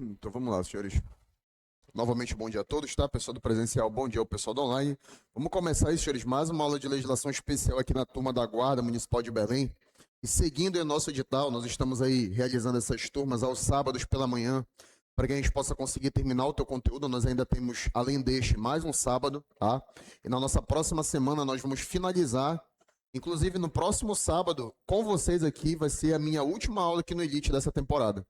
Então vamos lá, senhores. Novamente, bom dia a todos, tá? Pessoal do presencial, bom dia ao pessoal do online. Vamos começar aí, senhores, mais uma aula de legislação especial aqui na turma da Guarda Municipal de Belém. E seguindo em nosso edital, nós estamos aí realizando essas turmas aos sábados pela manhã, para que a gente possa conseguir terminar o teu conteúdo. Nós ainda temos, além deste, mais um sábado, tá? E na nossa próxima semana nós vamos finalizar. Inclusive, no próximo sábado, com vocês aqui, vai ser a minha última aula aqui no Elite dessa temporada.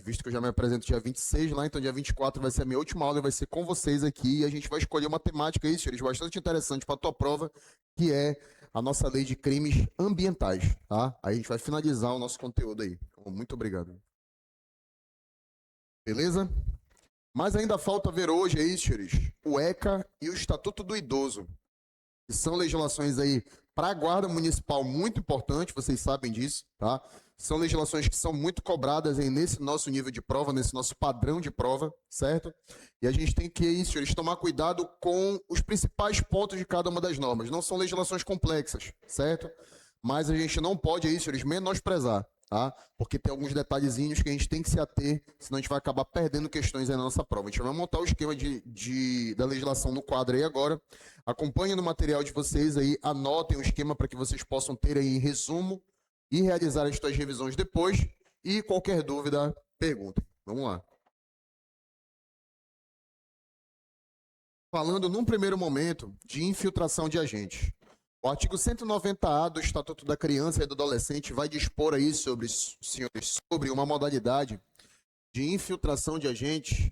Visto que eu já me apresento dia 26 lá, então dia 24 vai ser a minha última aula e vai ser com vocês aqui. E a gente vai escolher uma temática aí, senhores, bastante interessante para a tua prova, que é a nossa lei de crimes ambientais, tá? Aí a gente vai finalizar o nosso conteúdo aí. Então, muito obrigado. Beleza? Mas ainda falta ver hoje aí, senhores, o ECA e o Estatuto do Idoso, que são legislações aí para a Guarda Municipal muito importante, vocês sabem disso, tá? São legislações que são muito cobradas aí nesse nosso nível de prova, nesse nosso padrão de prova, certo? E a gente tem que, aí, senhores, tomar cuidado com os principais pontos de cada uma das normas. Não são legislações complexas, certo? Mas a gente não pode, aí, senhores, menosprezar, tá? Porque tem alguns detalhezinhos que a gente tem que se ater, senão a gente vai acabar perdendo questões aí na nossa prova. A gente vai montar o esquema da legislação no quadro aí agora. Acompanhem no material de vocês aí, anotem o esquema para que vocês possam ter aí em resumo e realizar as suas revisões depois. E qualquer dúvida, perguntem. Vamos lá. Falando num primeiro momento de infiltração de agentes. O artigo 190-A do Estatuto da Criança e do Adolescente vai dispor aí sobre, senhores, sobre uma modalidade de infiltração de agentes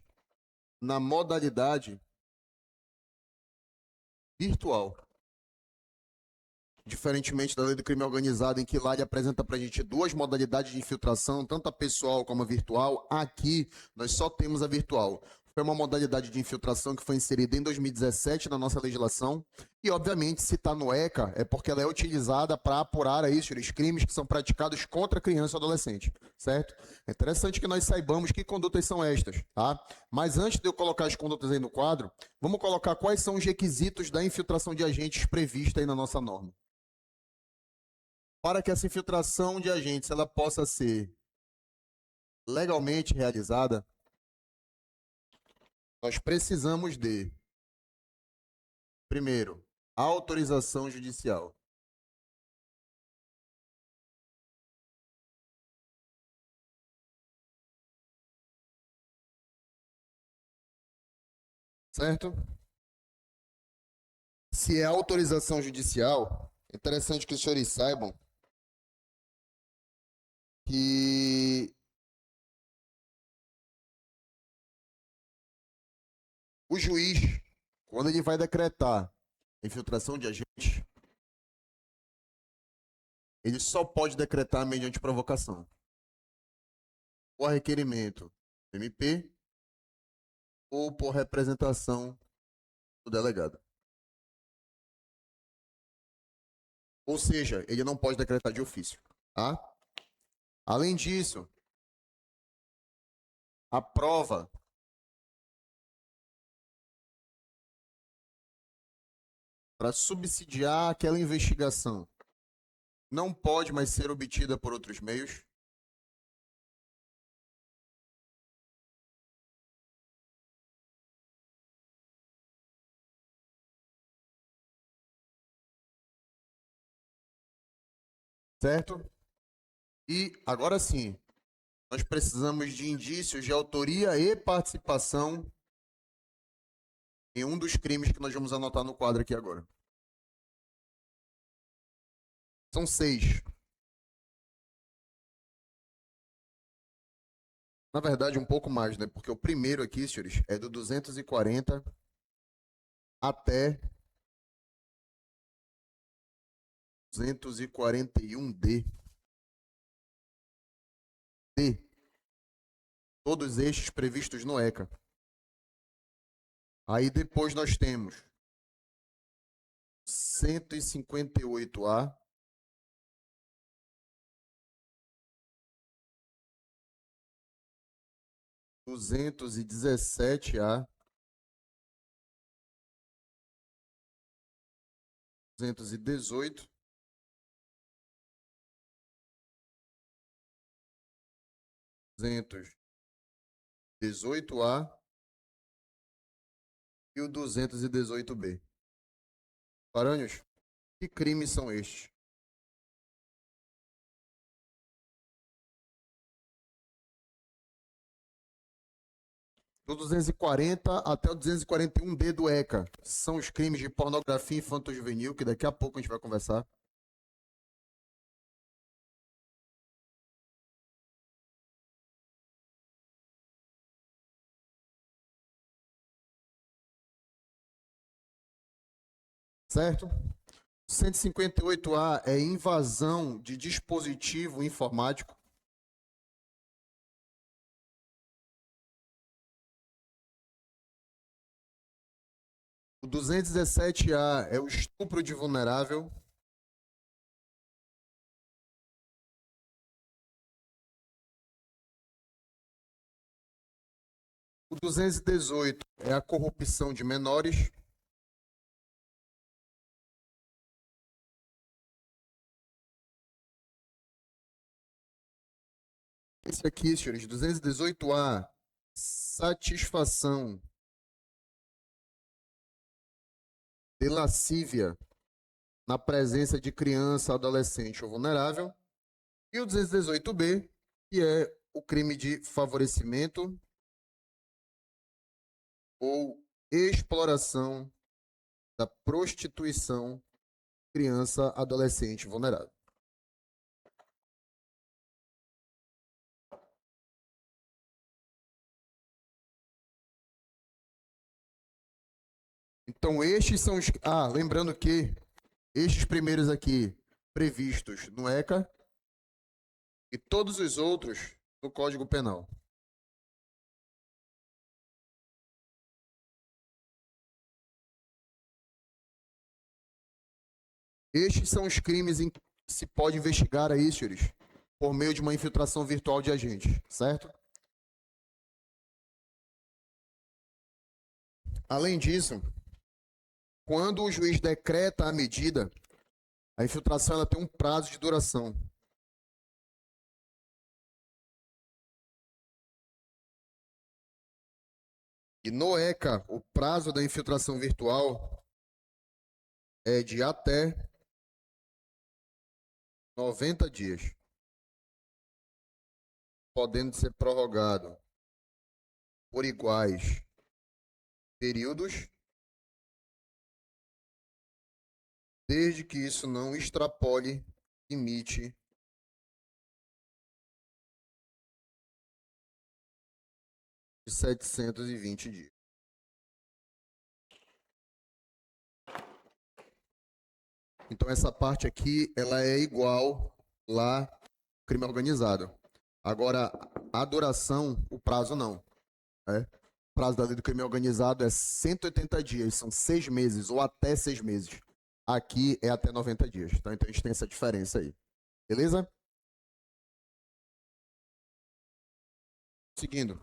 na modalidade virtual. Diferentemente da lei do crime organizado, em que lá ele apresenta para a gente duas modalidades de infiltração, tanto a pessoal como a virtual, aqui nós só temos a virtual. Foi uma modalidade de infiltração que foi inserida em 2017 na nossa legislação, e obviamente se está no ECA é porque ela é utilizada para apurar aí os crimes que são praticados contra criança e adolescente, certo? É interessante que nós saibamos que condutas são estas, tá? Mas antes de eu colocar as condutas aí no quadro, vamos colocar quais são os requisitos da infiltração de agentes prevista aí na nossa norma. Para que essa infiltração de agentes ela possa ser legalmente realizada, nós precisamos de, primeiro, autorização judicial. Certo? Se é autorização judicial, é interessante que os senhores saibam que o juiz, quando ele vai decretar infiltração de agentes, ele só pode decretar mediante provocação. Ou a requerimento do MP ou por representação do delegado. Ou seja, ele não pode decretar de ofício, tá? Além disso, a prova para subsidiar aquela investigação não pode mais ser obtida por outros meios. Certo? E agora sim, nós precisamos de indícios de autoria e participação em um dos crimes que nós vamos anotar no quadro aqui agora. São 6. Na verdade, um pouco mais, né? Porque o primeiro aqui, senhores, é do 240 até 241D. D. Todos estes previstos no ECA. Aí depois nós temos 158A, 217A, 218, 200 18A e o 218B. Paranhos, que crimes são estes? Do 240 até o 241D do ECA. São os crimes de pornografia infanto-juvenil, que daqui a pouco a gente vai conversar. Certo? 158A é invasão de dispositivo informático. O 217A é o estupro de vulnerável. O 218 é a corrupção de menores. Esse aqui, senhores, 218A, satisfação de lascívia na presença de criança, adolescente ou vulnerável. E o 218B, que é o crime de favorecimento ou exploração da prostituição criança, adolescente vulnerável. Então, estes são os... Ah, lembrando que estes primeiros aqui, previstos no ECA, e todos os outros no Código Penal. Estes são os crimes em que se pode investigar aí, senhores, por meio de uma infiltração virtual de agentes, certo? Além disso, quando o juiz decreta a medida, a infiltração ela tem um prazo de duração. E no ECA, o prazo da infiltração virtual é de até 90 dias, podendo ser prorrogado por iguais períodos, desde que isso não extrapole limite de 720 dias. Então essa parte aqui, ela é igual lá no crime organizado. Agora, a duração, o prazo não. Né? O prazo da lei do crime organizado é 180 dias, são 6 meses ou até 6 meses. Aqui é até 90 dias. Então a gente tem essa diferença aí. Beleza? Seguindo.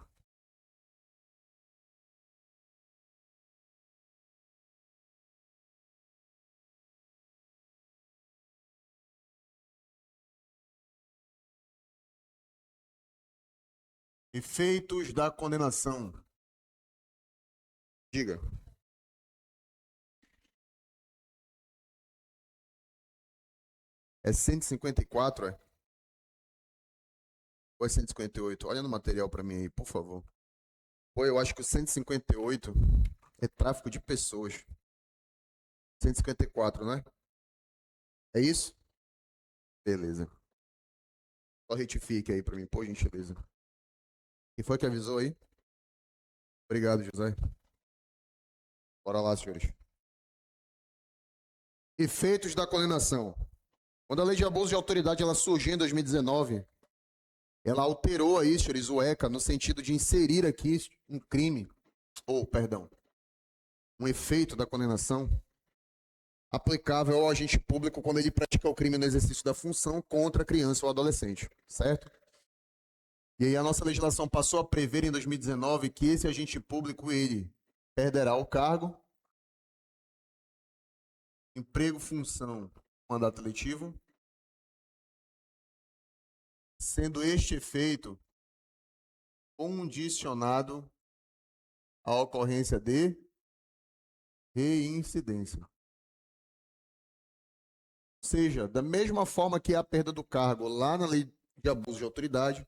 Efeitos da condenação. Diga. É 154, é? Ou é 158? Olha no material para mim aí, por favor. Pô, eu acho que o 158 é tráfico de pessoas. 154, né? É isso? Beleza. Só retifique aí para mim, por gentileza. Quem foi que avisou aí? Obrigado, José. Bora lá, senhores. Efeitos da condenação. Quando a lei de abuso de autoridade ela surgiu em 2019, ela alterou aí, senhores, o ECA no sentido de inserir aqui um crime, ou, perdão, um efeito da condenação aplicável ao agente público quando ele pratica o crime no exercício da função contra a criança ou adolescente, certo? E aí a nossa legislação passou a prever em 2019 que esse agente público, ele perderá o cargo, emprego, função, mandato letivo, sendo este efeito condicionado à ocorrência de reincidência. Ou seja, da mesma forma que a perda do cargo lá na lei de abuso de autoridade,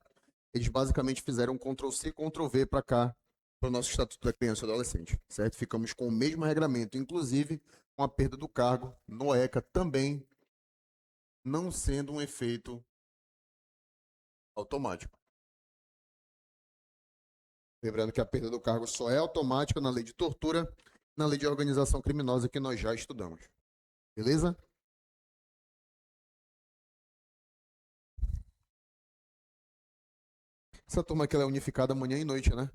eles basicamente fizeram um Ctrl+C, Ctrl+V para cá, para o nosso Estatuto da Criança e Adolescente, certo? Ficamos com o mesmo regramento, inclusive com a perda do cargo no ECA também não sendo um efeito automático. Lembrando que a perda do cargo só é automática na lei de tortura, na lei de organização criminosa que nós já estudamos. Beleza? Essa turma aqui ela é unificada manhã e noite, né?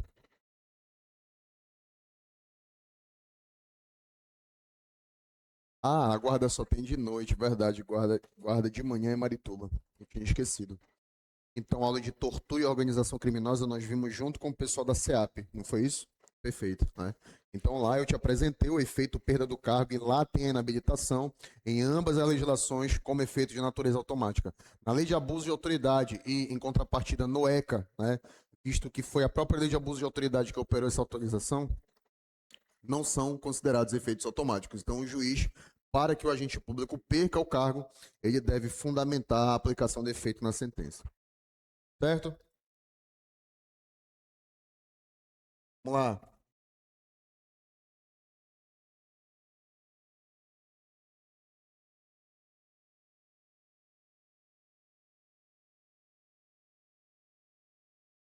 Ah, a guarda só tem de noite, verdade. Guarda de manhã é Marituba. Eu tinha esquecido. Então, aula de tortura e organização criminosa nós vimos junto com o pessoal da SEAP, não foi isso? Perfeito, né? Então lá eu te apresentei o efeito perda do cargo e lá tem a inabilitação em ambas as legislações como efeito de natureza automática. Na lei de abuso de autoridade e em contrapartida no ECA, né, visto que foi a própria lei de abuso de autoridade que operou essa autorização, não são considerados efeitos automáticos. Então o juiz, para que o agente público perca o cargo, ele deve fundamentar a aplicação de efeito na sentença. Certo? Vamos lá.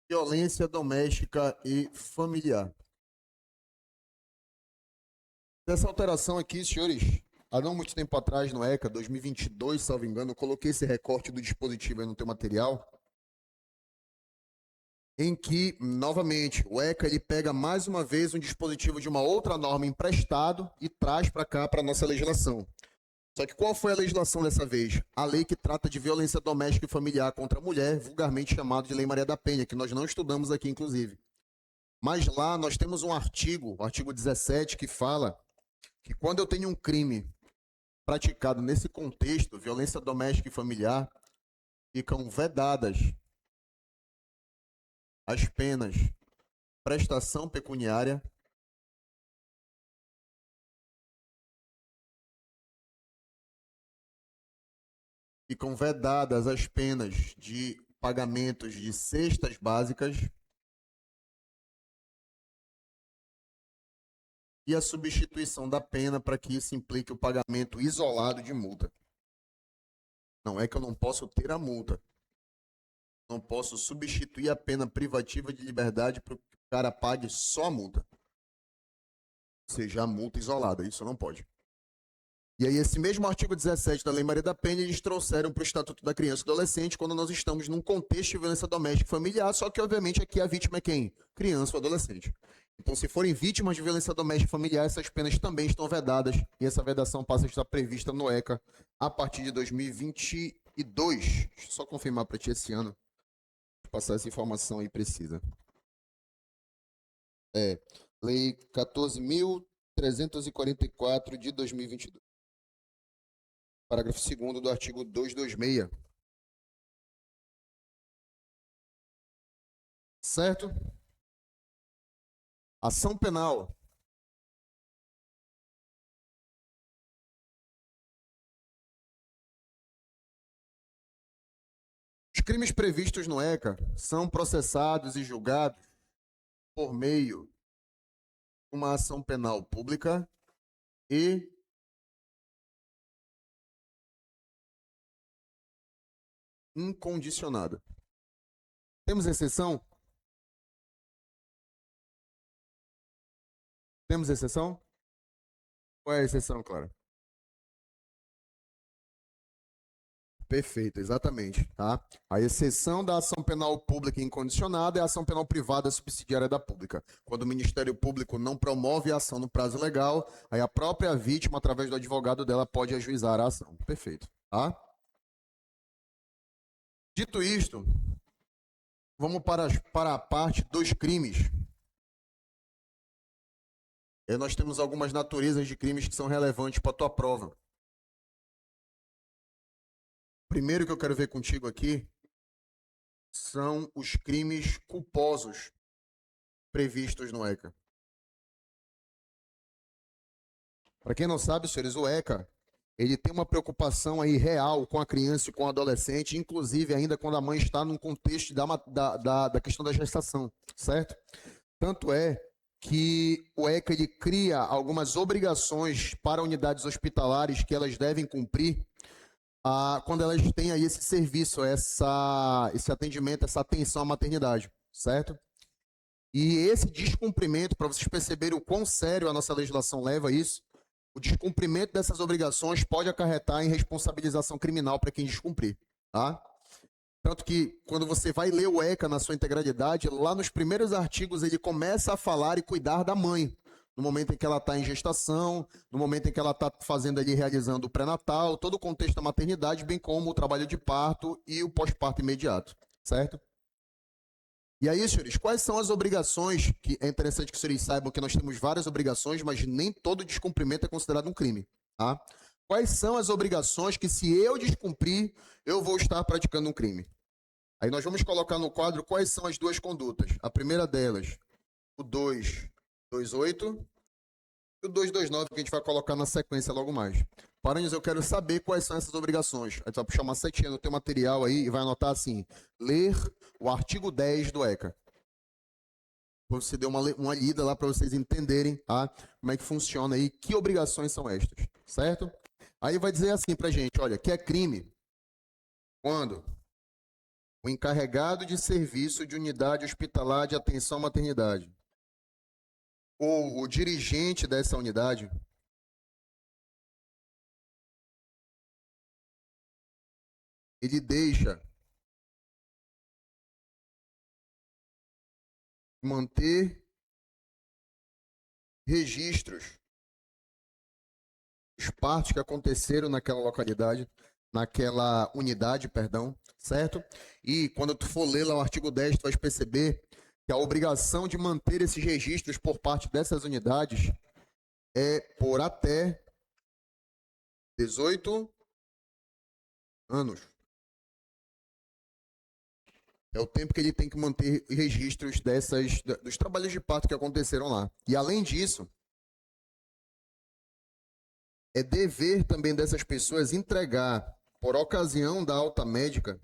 Violência doméstica e familiar. Dessa alteração aqui, senhores, há não muito tempo atrás, no ECA 2022, salvo engano, eu coloquei esse recorte do dispositivo aí no teu material, em que, novamente, o ECA ele pega mais uma vez um dispositivo de uma outra norma emprestado e traz para cá, para a nossa legislação. Só que qual foi a legislação dessa vez? A lei que trata de violência doméstica e familiar contra a mulher, vulgarmente chamado de Lei Maria da Penha, que nós não estudamos aqui, inclusive. Mas lá nós temos um artigo, o artigo 17, que fala que quando eu tenho um crime praticado nesse contexto, violência doméstica e familiar, ficam vedadas as penas prestação pecuniária, ficam vedadas as penas de pagamentos de cestas básicas e a substituição da pena para que isso implique o pagamento isolado de multa. Não é que eu não posso ter a multa. Não posso substituir a pena privativa de liberdade para que o cara pague só a multa. Ou seja, a multa isolada. Isso não pode. E aí, esse mesmo artigo 17 da Lei Maria da Penha, eles trouxeram para o Estatuto da Criança e do Adolescente quando nós estamos num contexto de violência doméstica e familiar, só que, obviamente, aqui a vítima é quem? Criança ou adolescente. Então, se forem vítimas de violência doméstica e familiar, essas penas também estão vedadas e essa vedação passa a estar prevista no ECA a partir de 2022. Deixa eu só confirmar para ti esse ano, vou passar essa informação aí precisa. Lei 14.344 de 2022. Parágrafo 2º do artigo 226. Certo? Ação penal. Os crimes previstos no ECA são processados e julgados por meio de uma ação penal pública e incondicionada. Temos exceção? Temos exceção? Qual é a exceção, Clara? Perfeito, exatamente. Tá? A exceção da ação penal pública incondicionada é a ação penal privada subsidiária da pública. Quando o Ministério Público não promove a ação no prazo legal, aí a própria vítima, através do advogado dela, pode ajuizar a ação. Perfeito. Tá? Dito isto, vamos para a parte dos crimes. E nós temos algumas naturezas de crimes que são relevantes para a tua prova. Primeiro que eu quero ver contigo aqui são os crimes culposos. previstos no ECA? Para quem não sabe, senhores, o ECA, ele tem uma preocupação aí real com a criança e com o adolescente, inclusive ainda quando a mãe está num contexto da questão da gestação, certo? Tanto é que o ECA ele cria algumas obrigações para unidades hospitalares que elas devem cumprir quando elas têm aí esse serviço, esse atendimento, essa atenção à maternidade, certo? E esse descumprimento, para vocês perceberem o quão sério a nossa legislação leva a isso, o descumprimento dessas obrigações pode acarretar em responsabilização criminal para quem descumprir, tá? Tanto que, quando você vai ler o ECA na sua integralidade, lá nos primeiros artigos ele começa a falar e cuidar da mãe, no momento em que ela está em gestação, no momento em que ela está fazendo ali, realizando o pré-natal, todo o contexto da maternidade, bem como o trabalho de parto e o pós-parto imediato, certo? E aí, senhores, quais são as obrigações, que é interessante que os senhores saibam que nós temos várias obrigações, mas nem todo descumprimento é considerado um crime, tá? Quais são as obrigações que, se eu descumprir, eu vou estar praticando um crime? Aí nós vamos colocar no quadro quais são as duas condutas. A primeira delas, o 228 e o 229, que a gente vai colocar na sequência logo mais. Paranhos, eu quero saber quais são essas obrigações. Aí tu vai puxar uma setinha no teu material aí e vai anotar assim, ler o artigo 10 do ECA. Você deu uma lida lá para vocês entenderem, tá? Como é que funciona aí, que obrigações são estas, certo? Aí vai dizer assim pra gente, olha, que é crime quando o encarregado de serviço de unidade hospitalar de atenção à maternidade ou o dirigente dessa unidade ele deixa manter registros dos partos que aconteceram naquela localidade, naquela unidade, perdão, certo? E quando tu for ler lá o artigo 10, tu vai perceber que a obrigação de manter esses registros por parte dessas unidades é por até 18 anos. É o tempo que ele tem que manter registros dos trabalhos de parto que aconteceram lá. E além disso, é dever também dessas pessoas entregar, por ocasião da alta médica,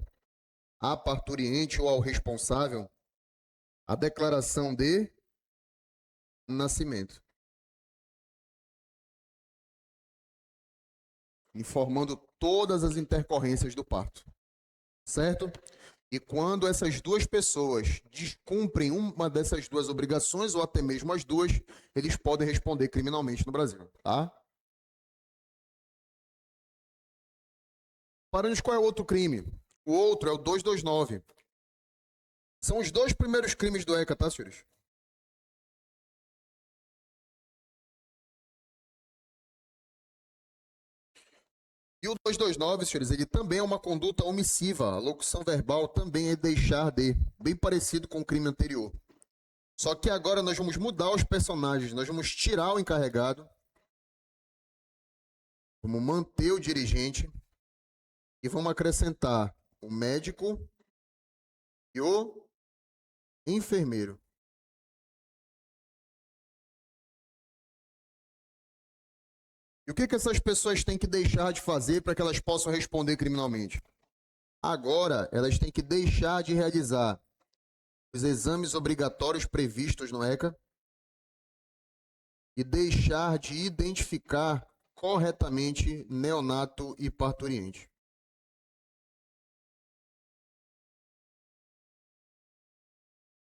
à parturiente ou ao responsável, a declaração de nascimento, informando todas as intercorrências do parto, certo? E quando essas duas pessoas descumprem uma dessas duas obrigações, ou até mesmo as duas, eles podem responder criminalmente no Brasil, tá? Paramos, qual é o outro crime? O outro é o 229. São os dois primeiros crimes do ECA, tá, senhores? E o 229, senhores, ele também é uma conduta omissiva. A locução verbal também é deixar de, bem parecido com o crime anterior. Só que agora nós vamos mudar os personagens, nós vamos tirar o encarregado, vamos manter o dirigente e vamos acrescentar o médico e o enfermeiro. E o que essas pessoas têm que deixar de fazer para que elas possam responder criminalmente? Agora, elas têm que deixar de realizar os exames obrigatórios previstos no ECA e deixar de identificar corretamente neonato e parturiente.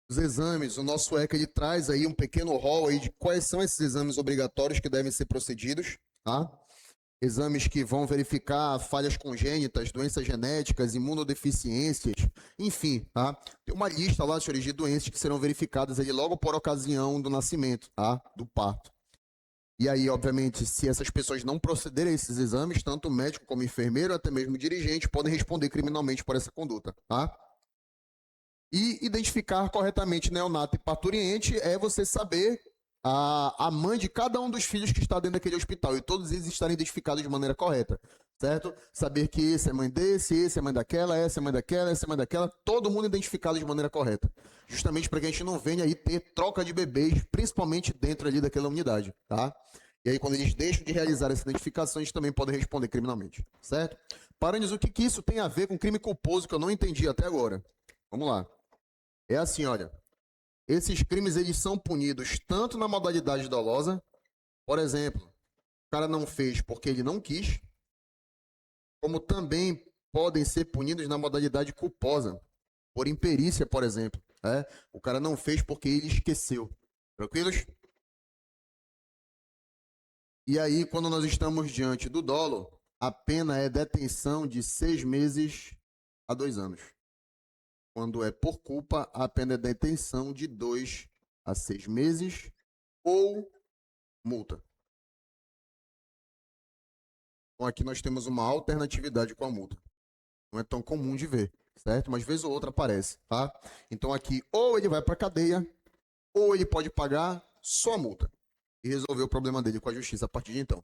Os exames, o nosso ECA ele traz aí um pequeno rol aí de quais são esses exames obrigatórios que devem ser procedidos, tá? Exames que vão verificar falhas congênitas, doenças genéticas, imunodeficiências, enfim, tá? Tem uma lista lá, senhores, de doenças que serão verificadas ali logo por ocasião do nascimento, tá? Do parto. E aí, obviamente, se essas pessoas não procederem a esses exames, tanto o médico como o enfermeiro, até mesmo o dirigente, podem responder criminalmente por essa conduta, tá? E identificar corretamente neonato e parturiente é você saber a mãe de cada um dos filhos que está dentro daquele hospital e todos eles estarem identificados de maneira correta. certo? Saber que esse é mãe desse, esse é mãe daquela, essa é mãe daquela, essa é mãe daquela, todo mundo identificado de maneira correta. Justamente para que a gente não venha aí ter troca de bebês, principalmente dentro ali daquela unidade, tá? E aí, quando eles deixam de realizar essa identificação, eles também podem responder criminalmente, certo? Paranhos, o que, que isso tem a ver com crime culposo que eu não entendi até agora? Vamos lá. É assim, olha. Esses crimes, eles são punidos tanto na modalidade dolosa, por exemplo, o cara não fez porque ele não quis, como também podem ser punidos na modalidade culposa, por imperícia, por exemplo. Né? O cara não fez porque ele esqueceu. Tranquilos? E aí, quando nós estamos diante do dolo, a pena é detenção de 6 meses a 2 anos. Quando é por culpa, a pena é detenção de 2 a 6 meses ou multa. Então aqui nós temos uma alternatividade com a multa. Não é tão comum de ver, certo? Mas vez ou outra aparece, tá? Então aqui ou ele vai para cadeia, ou ele pode pagar só a multa e resolver o problema dele com a justiça a partir de então.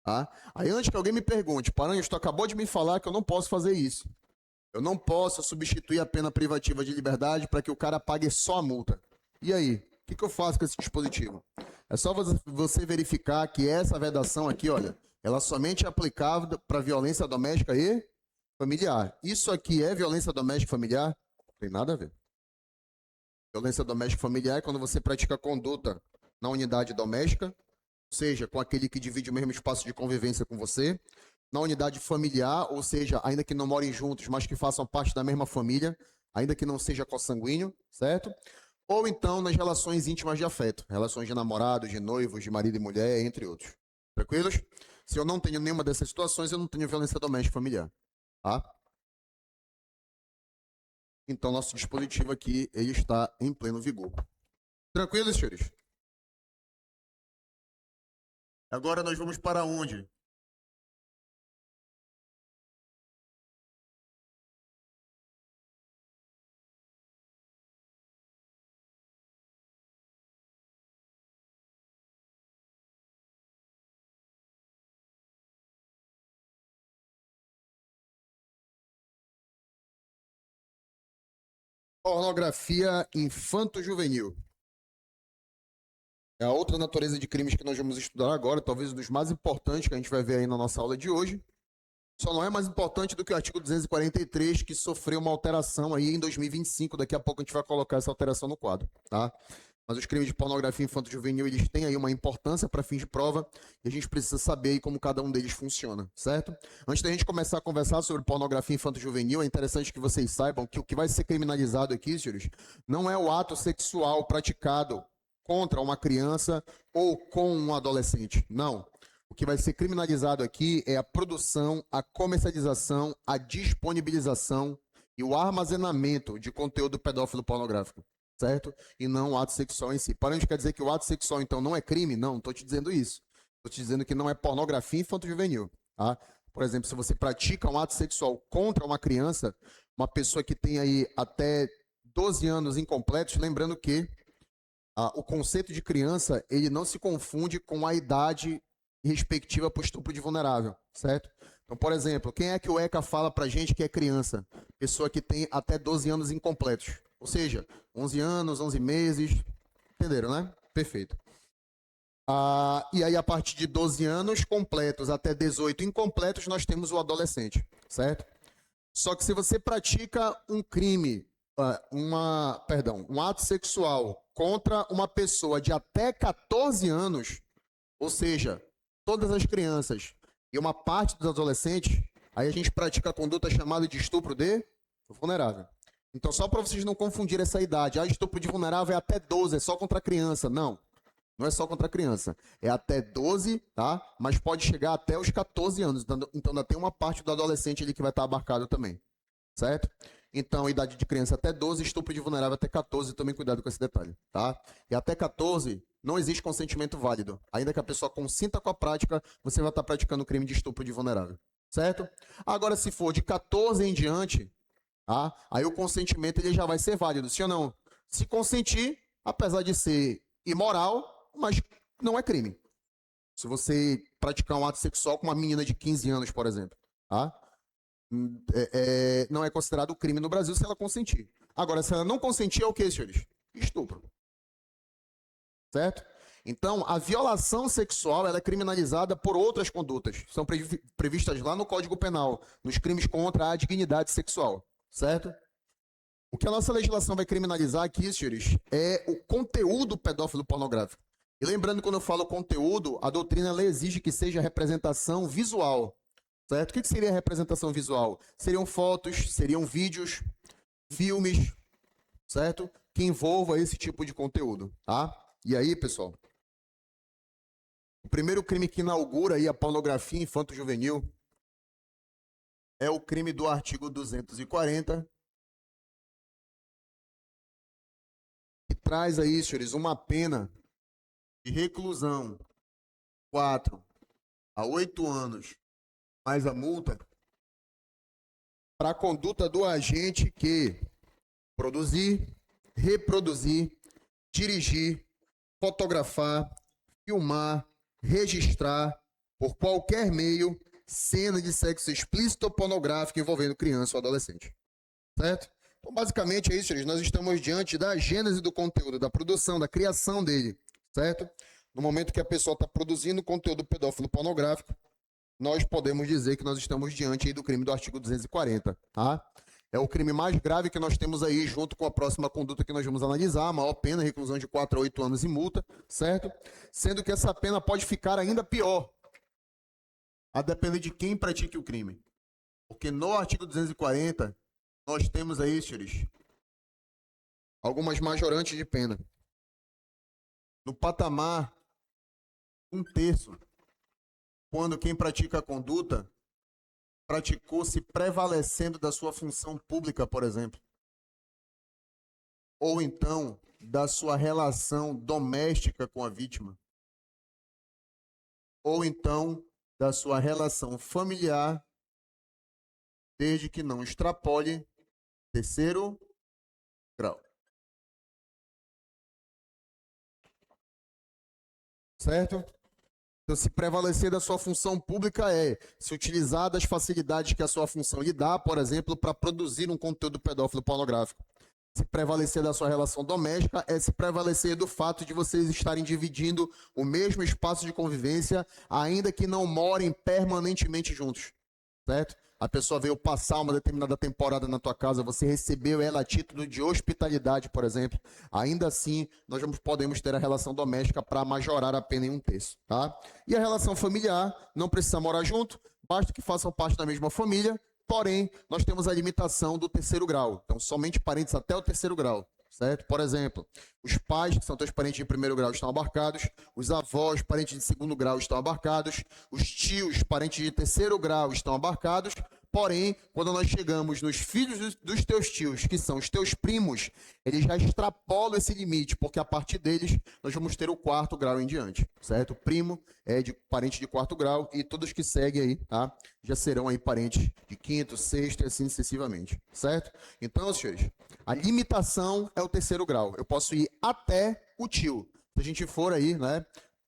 Tá? Aí antes que alguém me pergunte, Paranhos, tu acabou de me falar que eu não posso fazer isso. Eu não posso substituir a pena privativa de liberdade para que o cara pague só a multa. E aí? O que eu faço com esse dispositivo? É só você verificar que essa vedação aqui, olha, ela somente é aplicável para violência doméstica e familiar. Isso aqui é violência doméstica e familiar? Não tem nada a ver. Violência doméstica e familiar é quando você pratica conduta na unidade doméstica, ou seja, com aquele que divide o mesmo espaço de convivência com você, na unidade familiar, ou seja, ainda que não morem juntos, mas que façam parte da mesma família, ainda que não seja consanguíneo, certo? Ou então nas relações íntimas de afeto, relações de namorados, de noivos, de marido e mulher, entre outros. Tranquilos? Se eu não tenho nenhuma dessas situações, eu não tenho violência doméstica familiar, tá? Então, nosso dispositivo aqui, ele está em pleno vigor. Tranquilos, senhores? Agora nós vamos para onde? Pornografia infanto-juvenil. É a outra natureza de crimes que nós vamos estudar agora, talvez um dos mais importantes que a gente vai ver aí na nossa aula de hoje. Só não é mais importante do que o artigo 243, que sofreu uma alteração aí em 2025. Daqui a pouco a gente vai colocar essa alteração no quadro, tá? Mas os crimes de pornografia infanto-juvenil, eles têm aí uma importância para fins de prova e a gente precisa saber aí como cada um deles funciona, certo? Antes da gente começar a conversar sobre pornografia infanto-juvenil, é interessante que vocês saibam que o que vai ser criminalizado aqui, senhores, não é o ato sexual praticado contra uma criança ou com um adolescente, não. O que vai ser criminalizado aqui é a produção, a comercialização, a disponibilização e o armazenamento de conteúdo pedófilo pornográfico, certo? E não o ato sexual em si. Parente quer dizer que o ato sexual, então, não é crime? Não, não estou te dizendo isso. Estou te dizendo que não é pornografia infanto-juvenil, tá? Por exemplo, se você pratica um ato sexual contra uma criança, uma pessoa que tem aí até 12 anos incompletos, lembrando que o conceito de criança, ele não se confunde com a idade respectiva para o estupro de vulnerável, certo? Então, por exemplo, quem é que o ECA fala para gente que é criança? Pessoa que tem até 12 anos incompletos. Ou seja, 11 anos, 11 meses. Entenderam, né? Perfeito. E aí, a partir de 12 anos completos até 18 incompletos, nós temos o adolescente, certo? Só que se você pratica um crime, um ato sexual contra uma pessoa de até 14 anos, ou seja, todas as crianças e uma parte dos adolescentes, aí a gente pratica a conduta chamada de estupro de vulnerável. Então, só para vocês não confundirem essa idade, estupro de vulnerável é até 12, é só contra a criança. Não, não é só contra a criança. É até 12, tá? Mas pode chegar até os 14 anos. Então, ainda tem uma parte do adolescente ali que vai estar abarcado também, certo? Então, idade de criança até 12, estupro de vulnerável até 14, também cuidado com esse detalhe, tá? E até 14, não existe consentimento válido. Ainda que a pessoa consinta com a prática, você vai estar praticando o crime de estupro de vulnerável, certo? Agora, se for de 14 em diante, tá? Aí o consentimento ele já vai ser válido, sim ou não? Se consentir, apesar de ser imoral, mas não é crime. Se você praticar um ato sexual com uma menina de 15 anos, por exemplo, tá? Não é considerado crime no Brasil se ela consentir. Agora, se ela não consentir, é o que, senhores? Estupro. Certo? Então, a violação sexual ela é criminalizada por outras condutas. São previstas lá no Código Penal, nos crimes contra a dignidade sexual. Certo? O que a nossa legislação vai criminalizar aqui, senhores, é o conteúdo pedófilo pornográfico. E lembrando, quando eu falo conteúdo, a doutrina ela exige que seja representação visual. Certo? O que seria representação visual? Seriam fotos, seriam vídeos, filmes, certo? Que envolva esse tipo de conteúdo, tá? E aí, pessoal, o primeiro crime que inaugura aí a pornografia infanto-juvenil é o crime do artigo 240, que traz aí, senhores, uma pena de reclusão 4 a 8 anos, mais a multa, para a conduta do agente que produzir, reproduzir, dirigir, fotografar, filmar, registrar, por qualquer meio, cena de sexo explícito ou pornográfico envolvendo criança ou adolescente. Certo? Então, basicamente é isso, senhores. Nós estamos diante da gênese do conteúdo, da produção, da criação dele. Certo? No momento que a pessoa está produzindo conteúdo pedófilo pornográfico, nós podemos dizer que nós estamos diante aí do crime do artigo 240, tá? É o crime mais grave que nós temos aí, junto com a próxima conduta que nós vamos analisar, a maior pena, reclusão de 4 a 8 anos e multa, certo? Sendo que essa pena pode ficar ainda pior, a depender de quem pratique o crime. Porque no artigo 240, nós temos aí, senhores, algumas majorantes de pena. No patamar, 1/3, quando quem pratica a conduta praticou se prevalecendo da sua função pública, por exemplo. Ou então, da sua relação doméstica com a vítima. Ou então, da sua relação familiar, desde que não extrapole 3º grau. Certo? Então, se prevalecer da sua função pública é se utilizar das facilidades que a sua função lhe dá, por exemplo, para produzir um conteúdo pedófilo pornográfico. Se prevalecer da sua relação doméstica é se prevalecer do fato de vocês estarem dividindo o mesmo espaço de convivência, ainda que não morem permanentemente juntos, certo? A pessoa veio passar uma determinada temporada na tua casa, você recebeu ela a título de hospitalidade, por exemplo. Ainda assim, nós podemos ter a relação doméstica para majorar a pena em 1/3, tá? E a relação familiar, não precisa morar junto, basta que façam parte da mesma família, porém, nós temos a limitação do 3º grau. Então, somente parentes até o 3º grau. Certo? Por exemplo, os pais, que são teus parentes de 1º grau, estão abarcados, os avós, parentes de 2º grau, estão abarcados, os tios, parentes de 3º grau, estão abarcados, porém, quando nós chegamos nos filhos dos teus tios, que são os teus primos, eles já extrapolam esse limite, porque a partir deles, nós vamos ter o 4º grau em diante, certo? O primo é de parente de 4º grau e todos que seguem aí, tá? Já serão aí parentes de 5º, 6º e assim sucessivamente, certo? Então, senhores, a limitação é o 3º grau. Eu posso ir até o tio. Se a gente for aí, né,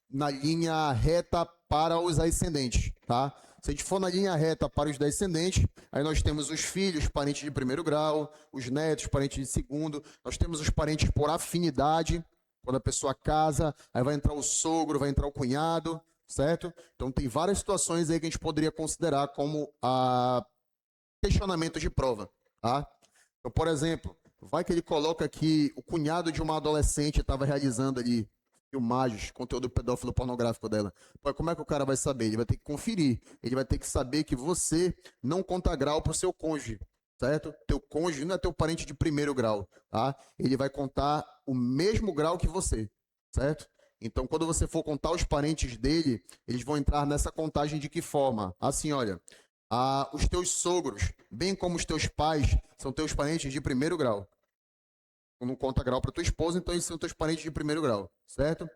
na linha reta para os ascendentes, tá? Se a gente for na linha reta para os descendentes, aí nós temos os filhos, parentes de 1º grau, os netos, parentes de 2º, nós temos os parentes por afinidade, quando a pessoa casa, aí vai entrar o sogro, vai entrar o cunhado, certo? Então tem várias situações aí que a gente poderia considerar como questionamentos de prova, tá? Então, por exemplo, vai que ele coloca que o cunhado de uma adolescente estava realizando ali filmagens, conteúdo pedófilo pornográfico dela. Pô, como é que o cara vai saber? Ele vai ter que conferir. Ele vai ter que saber que você não conta grau para o seu cônjuge, certo? Teu cônjuge não é teu parente de 1º grau, tá? Ele vai contar o mesmo grau que você, certo? Então, quando você for contar os parentes dele, eles vão entrar nessa contagem de que forma? Assim, olha, os teus sogros, bem como os teus pais, são teus parentes de 1º grau. Não conta grau para tua esposa, então eles são teus parentes de 1º grau, certo?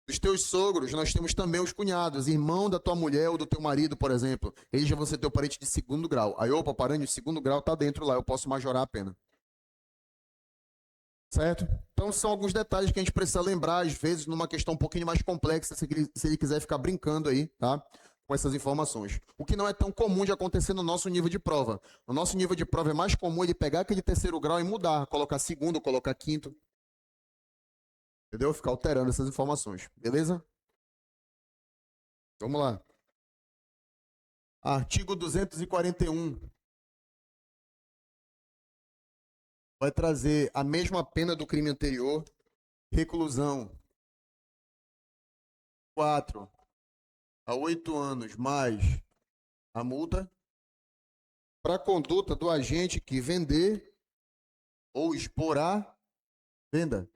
Dos teus sogros, nós temos também os cunhados, irmão da tua mulher ou do teu marido, por exemplo. Eles já vão ser teu parente de 2º grau. Aí, opa, parente de 2º grau tá dentro lá, eu posso majorar a pena. Certo? Então, são alguns detalhes que a gente precisa lembrar, às vezes, numa questão um pouquinho mais complexa, se ele quiser ficar brincando aí, tá? com essas informações. O que não é tão comum de acontecer no nosso nível de prova. No nosso nível de prova é mais comum ele pegar aquele terceiro grau e mudar, colocar segundo, colocar quinto. Entendeu? Ficar alterando essas informações. Beleza? Vamos lá. Artigo 241. Vai trazer a mesma pena do crime anterior, reclusão 4 a 8 anos mais a multa para a conduta do agente que vender ou expor a venda.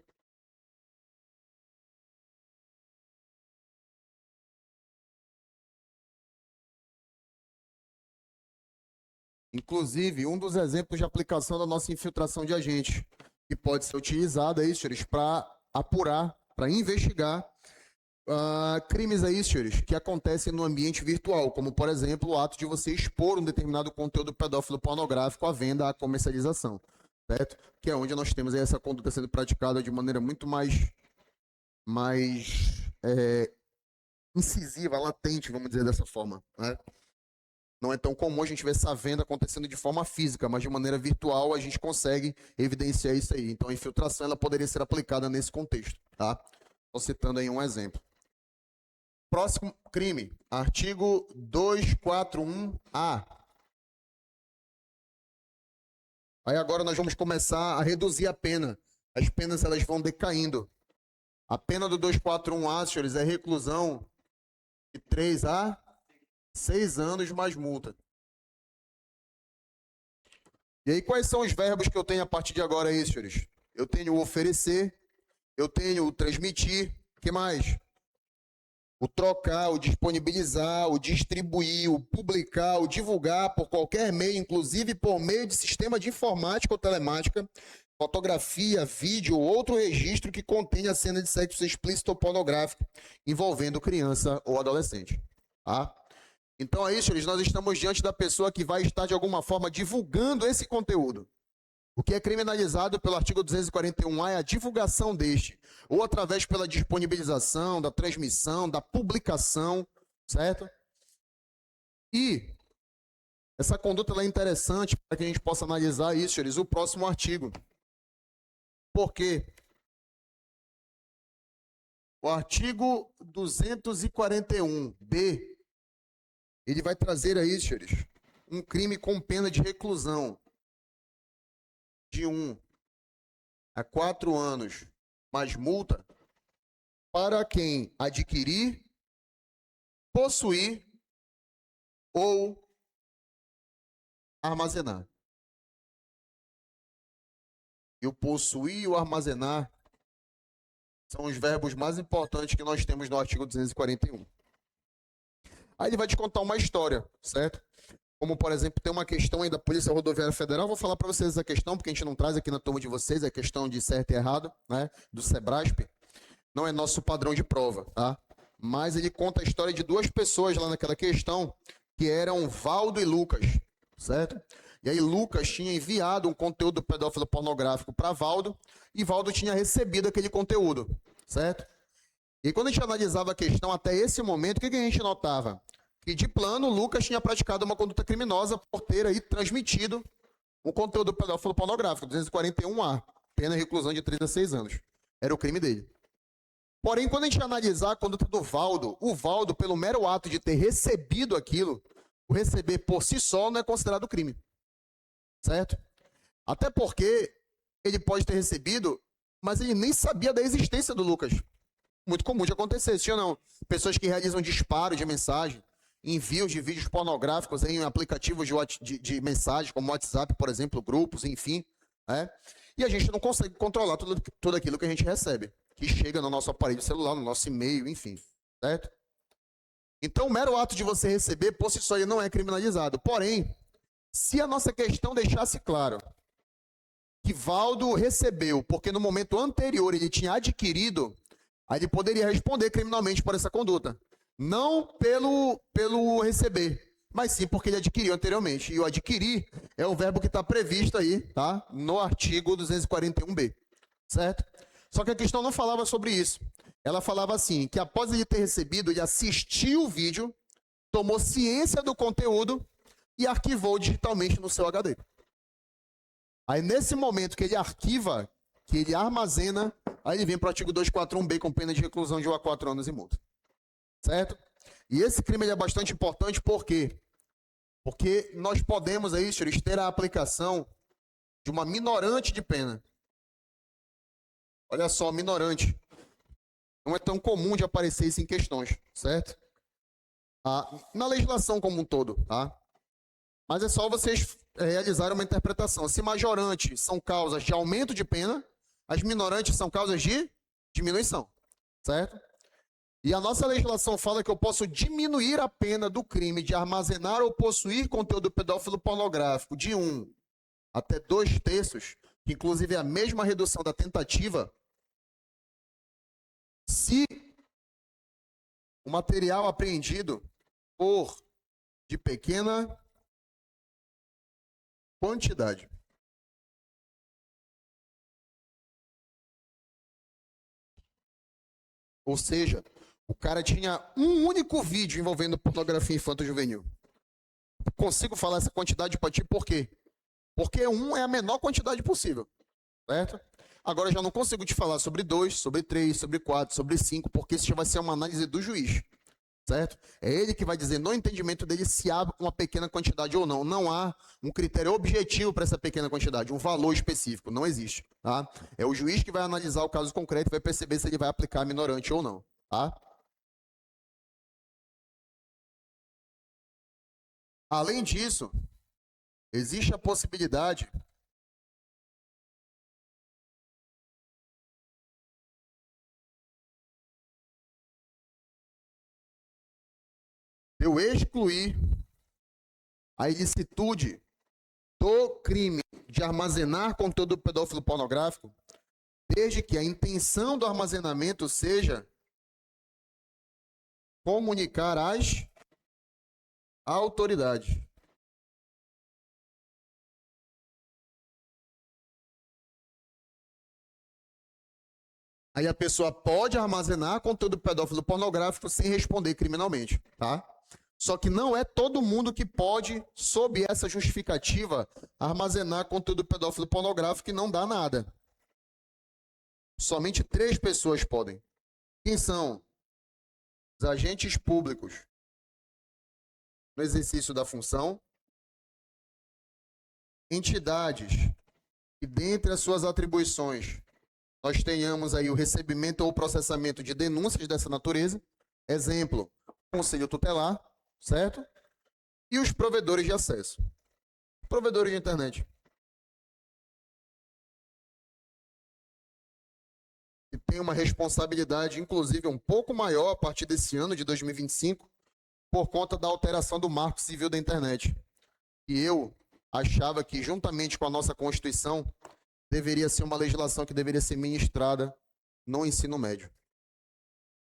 Inclusive, um dos exemplos de aplicação da nossa infiltração de agentes, que pode ser utilizada aí, senhores, para apurar, para investigar crimes aí, senhores, que acontecem no ambiente virtual, como, por exemplo, o ato de você expor um determinado conteúdo pedófilo pornográfico à venda, à comercialização, certo? Que é onde nós temos aí essa conduta sendo praticada de maneira muito mais incisiva, latente, vamos dizer dessa forma, né? Não é tão comum a gente ver essa venda acontecendo de forma física, mas de maneira virtual a gente consegue evidenciar isso aí. Então a infiltração ela poderia ser aplicada nesse contexto, tá? Estou citando aí um exemplo. Próximo crime, artigo 241-A. Aí agora nós vamos começar a reduzir a pena. As penas elas vão decaindo. A pena do 241-A, senhores, é reclusão de 3 a 6 anos mais multa. E aí, quais são os verbos que eu tenho a partir de agora aí, senhores? Eu tenho o oferecer, eu tenho o transmitir, o que mais? O trocar, o disponibilizar, o distribuir, o publicar, o divulgar por qualquer meio, inclusive por meio de sistema de informática ou telemática, fotografia, vídeo ou outro registro que contenha a cena de sexo explícito ou pornográfico envolvendo criança ou adolescente. Tá? Então é isso, senhores, nós estamos diante da pessoa que vai estar de alguma forma divulgando esse conteúdo. O que é criminalizado pelo artigo 241-A é a divulgação deste, ou através pela disponibilização, da transmissão, da publicação, certo? E essa conduta ela é interessante para que a gente possa analisar isso, senhores, o próximo artigo. Por quê? O artigo 241-B, ele vai trazer aí, senhores, um crime com pena de reclusão de 1 a 4 anos, mais multa, para quem adquirir, possuir ou armazenar. E o possuir e o armazenar são os verbos mais importantes que nós temos no artigo 241. Aí ele vai te contar uma história, certo? Como, por exemplo, tem uma questão aí da Polícia Rodoviária Federal. Vou falar para vocês essa questão, porque a gente não traz aqui na turma de vocês, é questão de certo e errado, né? Do Sebrasp. Não é nosso padrão de prova, tá? Mas ele conta a história de duas pessoas lá naquela questão, que eram Valdo e Lucas, certo? E aí Lucas tinha enviado um conteúdo pedófilo pornográfico para Valdo, e Valdo tinha recebido aquele conteúdo, certo? E quando a gente analisava a questão até esse momento, o que a gente notava? Que de plano, o Lucas tinha praticado uma conduta criminosa por ter aí transmitido um conteúdo pedófilo pornográfico, 241-A, pena de reclusão de 3 a 6 anos. Era o crime dele. Porém, quando a gente analisar a conduta do Valdo, o Valdo, pelo mero ato de ter recebido aquilo, o receber por si só não é considerado crime. Certo? Até porque ele pode ter recebido, mas ele nem sabia da existência do Lucas. Muito comum de acontecer, sim ou não? Pessoas que realizam disparo de mensagem, envios de vídeos pornográficos em aplicativos de mensagem, como WhatsApp, por exemplo, grupos, enfim. Né? E a gente não consegue controlar tudo aquilo que a gente recebe, que chega no nosso aparelho celular, no nosso e-mail, enfim. Certo? Então, o mero ato de você receber, por si só, ele não é criminalizado. Porém, se a nossa questão deixasse claro que Valdo recebeu, porque no momento anterior ele tinha adquirido, aí ele poderia responder criminalmente por essa conduta. Não pelo receber, mas sim porque ele adquiriu anteriormente. E o adquirir é um verbo que está previsto aí, tá? No artigo 241-B, certo? Só que a questão não falava sobre isso. Ela falava assim, que após ele ter recebido, ele assistiu o vídeo, tomou ciência do conteúdo e arquivou digitalmente no seu HD. Aí, nesse momento que ele arquiva, que ele armazena, aí ele vem para o artigo 241B com pena de reclusão de 1 a 4 anos e multa. Certo? E esse crime ele é bastante importante, por quê? Porque nós podemos aí, senhores, ter a aplicação de uma minorante de pena. Olha só, minorante. Não é tão comum de aparecer isso em questões, certo? Na legislação como um todo, tá? Mas é só vocês realizarem uma interpretação. Se majorante são causas de aumento de pena, as minorantes são causas de diminuição, certo? E a nossa legislação fala que eu posso diminuir a pena do crime de armazenar ou possuir conteúdo pedófilo pornográfico de 1 até 2/3, que inclusive é a mesma redução da tentativa, se o material apreendido for de pequena quantidade. Ou seja, o cara tinha um único vídeo envolvendo pornografia infanto-juvenil. Consigo falar essa quantidade para ti por quê? Porque 1 é a menor quantidade possível, certo? Agora eu já não consigo te falar sobre 2, sobre 3, sobre 4, sobre 5, porque isso já vai ser uma análise do juiz, certo? É ele que vai dizer, no entendimento dele, se há uma pequena quantidade ou não. Não há um critério objetivo para essa pequena quantidade, um valor específico, não existe, tá? É o juiz que vai analisar o caso concreto e vai perceber se ele vai aplicar a minorante ou não, tá? Além disso, existe a possibilidade de eu excluir a ilicitude do crime de armazenar conteúdo pedófilo pornográfico, desde que a intenção do armazenamento seja comunicar às autoridades. Aí a pessoa pode armazenar conteúdo pedófilo pornográfico sem responder criminalmente, tá? Só que não é todo mundo que pode, sob essa justificativa, armazenar conteúdo pedófilo pornográfico e não dá nada. Somente 3 pessoas podem. Quem são? Os agentes públicos no exercício da função, entidades que, dentre as suas atribuições, nós tenhamos aí o recebimento ou processamento de denúncias dessa natureza, exemplo, conselho tutelar, certo? E os provedores de acesso, provedores de internet. E tem uma responsabilidade, inclusive, um pouco maior a partir desse ano de 2025, por conta da alteração do Marco Civil da Internet. E eu achava que, juntamente com a nossa Constituição, deveria ser uma legislação que deveria ser ministrada no ensino médio,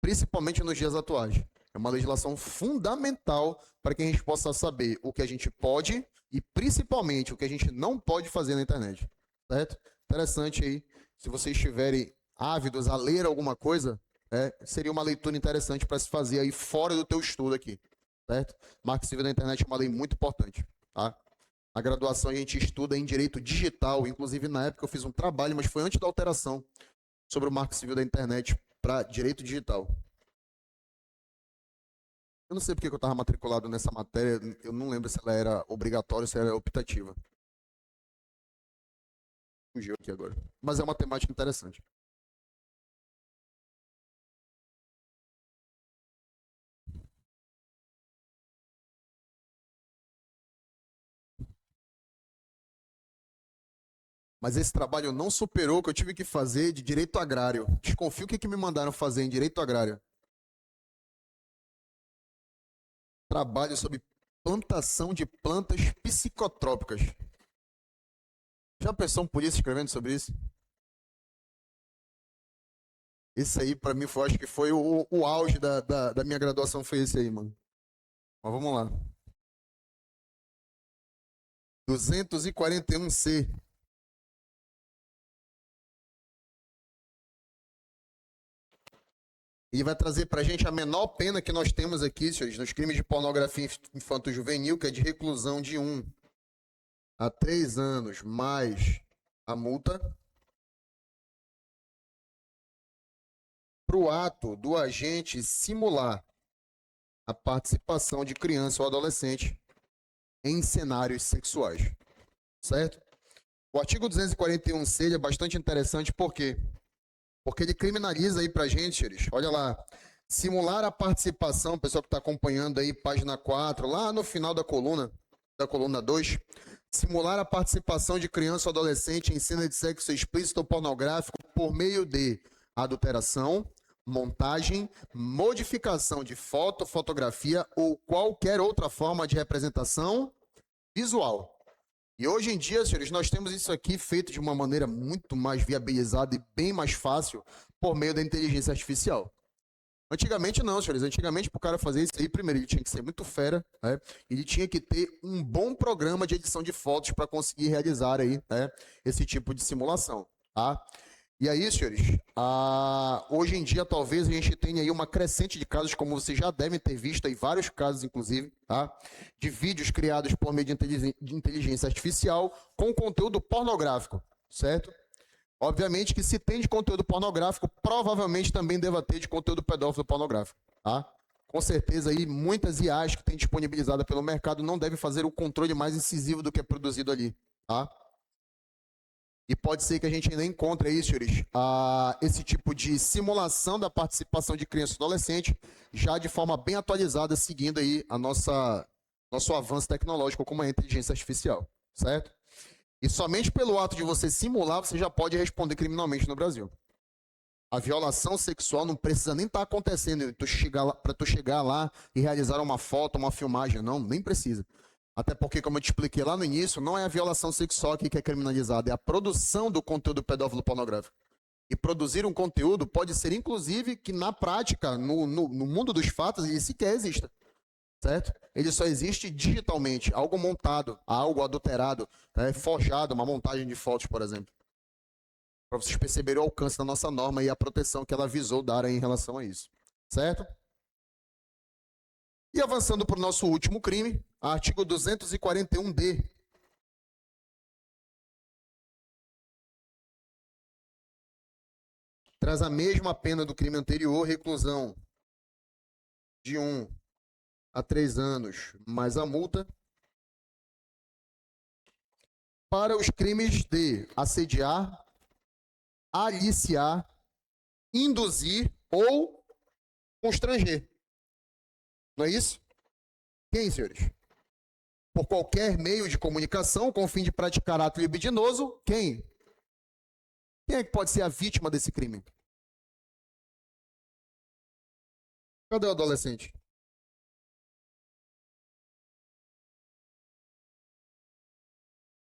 principalmente nos dias atuais. É uma legislação fundamental para que a gente possa saber o que a gente pode e, principalmente, o que a gente não pode fazer na internet. Certo? Interessante aí, se vocês estiverem ávidos a ler alguma coisa, seria uma leitura interessante para se fazer aí fora do teu estudo aqui. Certo? Marco Civil da Internet é uma lei muito importante. Tá? A graduação a gente estuda em direito digital, inclusive na época eu fiz um trabalho, mas foi antes da alteração, sobre o Marco Civil da Internet para direito digital. Eu não sei porque eu estava matriculado nessa matéria, eu não lembro se ela era obrigatória ou se era optativa. Fugiu aqui agora. Mas é uma temática interessante. Mas esse trabalho não superou o que eu tive que fazer de direito agrário. Desconfio o que me mandaram fazer em direito agrário. Trabalho sobre plantação de plantas psicotrópicas. Já pensou um polícia escrevendo sobre isso? Esse aí, pra mim, acho que foi o auge da minha graduação, foi esse aí, mano. Mas vamos lá. 241C. Ele vai trazer para a gente a menor pena que nós temos aqui, senhores, nos crimes de pornografia infanto-juvenil, que é de reclusão de 1 a 3 anos, mais a multa, para o ato do agente simular a participação de criança ou adolescente em cenários sexuais, certo? O artigo 241C ele é bastante interessante, por quê? Porque ele criminaliza aí pra gente, senhores, olha lá, simular a participação, pessoal que está acompanhando aí, página 4, lá no final da coluna 2, simular a participação de criança ou adolescente em cena de sexo explícito ou pornográfico por meio de adulteração, montagem, modificação de foto, fotografia ou qualquer outra forma de representação visual. E hoje em dia, senhores, nós temos isso aqui feito de uma maneira muito mais viabilizada e bem mais fácil por meio da inteligência artificial. Antigamente não, senhores. Antigamente, para o cara fazer isso aí, primeiro, ele tinha que ser muito fera, né? Ele tinha que ter um bom programa de edição de fotos para conseguir realizar aí, né, esse tipo de simulação, tá? E aí, senhores, hoje em dia talvez a gente tenha aí uma crescente de casos, como vocês já devem ter visto aí, vários casos, inclusive, tá? De vídeos criados por meio de inteligência artificial com conteúdo pornográfico, certo? Obviamente que se tem de conteúdo pornográfico, provavelmente também deva ter de conteúdo pedófilo pornográfico, tá? Com certeza aí, muitas IAs que tem disponibilizada pelo mercado não devem fazer o controle mais incisivo do que é produzido ali, tá? E pode ser que a gente ainda encontre aí, senhores, esse tipo de simulação da participação de criança e adolescente, já de forma bem atualizada, seguindo aí nosso avanço tecnológico como a inteligência artificial, certo? E somente pelo ato de você simular, você já pode responder criminalmente no Brasil. A violação sexual não precisa nem estar acontecendo para tu chegar lá e realizar uma foto, uma filmagem. Não, nem precisa. Até porque, como eu te expliquei lá no início, não é a violação sexual aqui que é criminalizada, é a produção do conteúdo pedófilo pornográfico. E produzir um conteúdo pode ser, inclusive, que na prática, no mundo dos fatos, ele sequer exista. Certo? Ele só existe digitalmente, algo montado, algo adulterado, forjado, uma montagem de fotos, por exemplo. Para vocês perceberem o alcance da nossa norma e a proteção que ela visou dar em relação a isso. Certo? E avançando para o nosso último crime, artigo 241D. Traz a mesma pena do crime anterior, reclusão de 1 a 3 anos, mais a multa, para os crimes de assediar, aliciar, induzir ou constranger. Não é isso? Quem, senhores? Por qualquer meio de comunicação com o fim de praticar ato libidinoso, quem? Quem é que pode ser a vítima desse crime? Cadê o adolescente?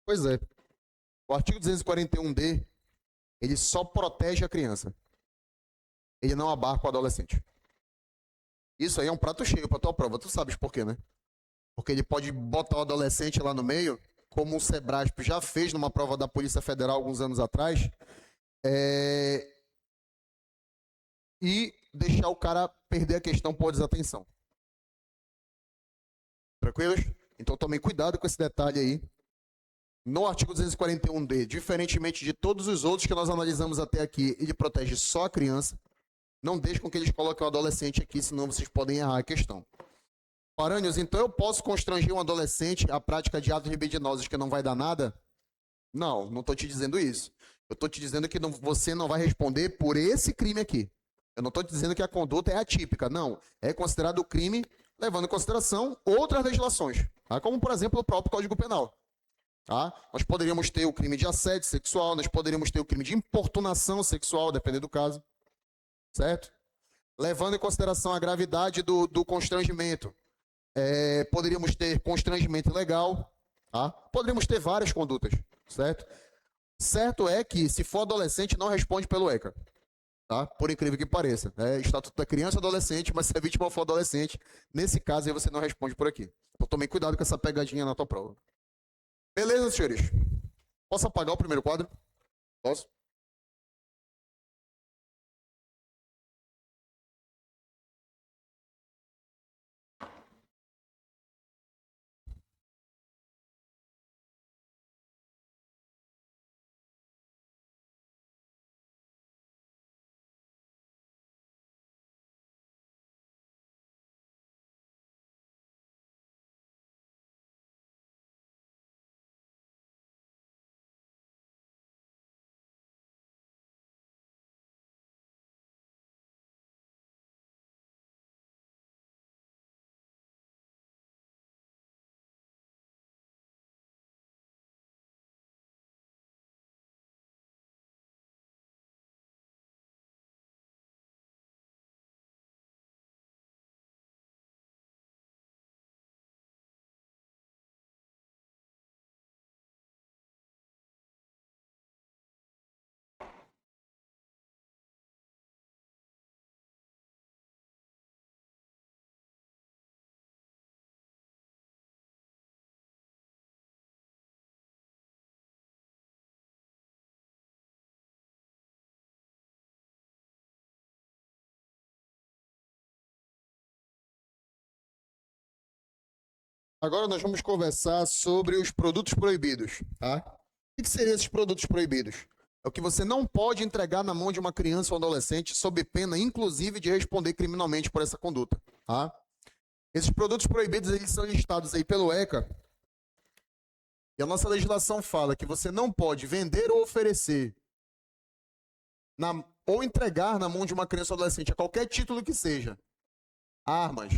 Pois é. O artigo 241D, ele só protege a criança. Ele não abarca o adolescente. Isso aí é um prato cheio para tua prova. Tu sabes por quê, né? Porque ele pode botar o adolescente lá no meio, como o Sebrasp já fez numa prova da Polícia Federal alguns anos atrás, e deixar o cara perder a questão por desatenção. Tranquilos? Então tomem cuidado com esse detalhe aí. No artigo 241D, diferentemente de todos os outros que nós analisamos até aqui, ele protege só a criança. Não deixe com que eles coloquem o adolescente aqui, senão vocês podem errar a questão. Parânios, então eu posso constranger um adolescente à prática de atos libidinosos que não vai dar nada? Não, não estou te dizendo isso. Eu estou te dizendo que você não vai responder por esse crime aqui. Eu não estou te dizendo que a conduta é atípica. Não, é considerado crime levando em consideração outras legislações, tá? Como, por exemplo, o próprio Código Penal. Tá? Nós poderíamos ter o crime de assédio sexual, nós poderíamos ter o crime de importunação sexual, dependendo do caso. Certo? Levando em consideração a gravidade do constrangimento. Poderíamos ter constrangimento ilegal, tá? Poderíamos ter várias condutas, certo? Certo é que, se for adolescente, não responde pelo ECA, tá? Por incrível que pareça. Estatuto da criança e adolescente, mas se a vítima for adolescente, nesse caso aí você não responde por aqui. Então tome cuidado com essa pegadinha na tua prova. Beleza, senhores? Posso apagar o primeiro quadro? Posso? Agora nós vamos conversar sobre os produtos proibidos, tá? O que seriam esses produtos proibidos? É o que você não pode entregar na mão de uma criança ou adolescente sob pena, inclusive, de responder criminalmente por essa conduta, tá? Esses produtos proibidos, eles são listados aí pelo ECA, e a nossa legislação fala que você não pode vender ou oferecer ou entregar na mão de uma criança ou adolescente, a qualquer título que seja, armas,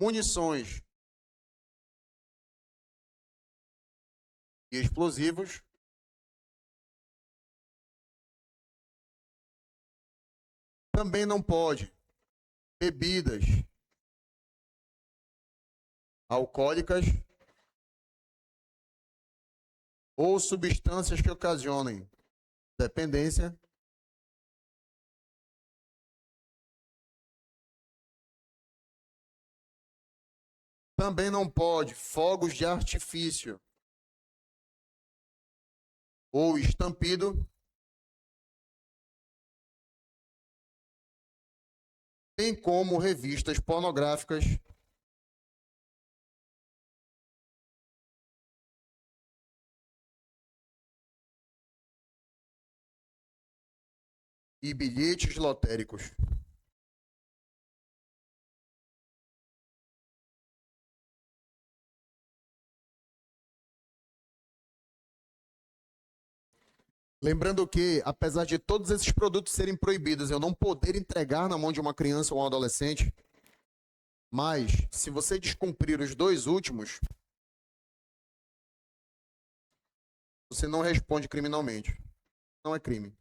munições e explosivos, também não pode bebidas alcoólicas ou substâncias que ocasionem dependência, também não pode fogos de artifício ou estampido, bem como revistas pornográficas e bilhetes lotéricos. Lembrando que, apesar de todos esses produtos serem proibidos, eu não poder entregar na mão de uma criança ou um adolescente, mas se você descumprir os dois últimos, você não responde criminalmente. Não é crime.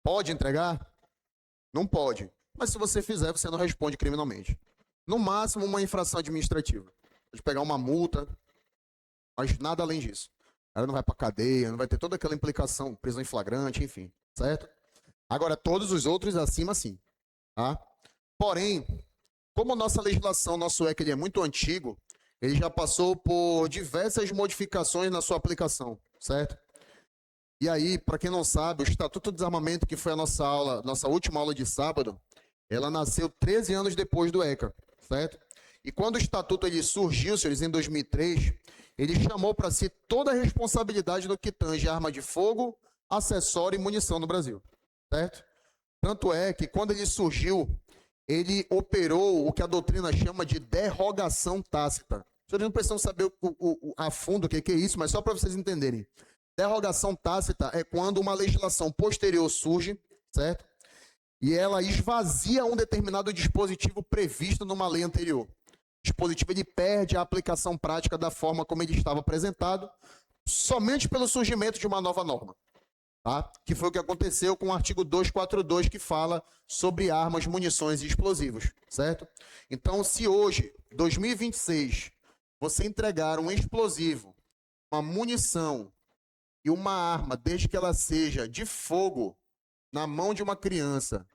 Pode entregar? Não pode. Mas se você fizer, você não responde criminalmente. No máximo, uma infração administrativa. Pode pegar uma multa, mas nada além disso. Ela não vai para cadeia, não vai ter toda aquela implicação, prisão em flagrante, enfim, certo? Agora, todos os outros acima, sim. Tá? Porém, como a nossa legislação, nosso ECA, ele é muito antigo, ele já passou por diversas modificações na sua aplicação, certo? E aí, para quem não sabe, o Estatuto do Desarmamento, que foi a nossa aula, nossa última aula de sábado, ela nasceu 13 anos depois do ECA, certo? E quando o Estatuto ele surgiu, senhores, em 2003, ele chamou para si toda a responsabilidade no que tange arma de fogo, acessório e munição no Brasil, certo? Tanto é que quando ele surgiu, ele operou o que a doutrina chama de derrogação tácita. Vocês não precisam saber a fundo o que é isso, mas só para vocês entenderem. Derrogação tácita é quando uma legislação posterior surge, certo? E ela esvazia um determinado dispositivo previsto numa lei anterior. O dispositivo ele perde a aplicação prática da forma como ele estava apresentado, somente pelo surgimento de uma nova norma. Tá? Que foi o que aconteceu com o artigo 242, que fala sobre armas, munições e explosivos, certo? Então, se hoje, 2026, você entregar um explosivo, uma munição e uma arma, desde que ela seja de fogo, na mão de uma criança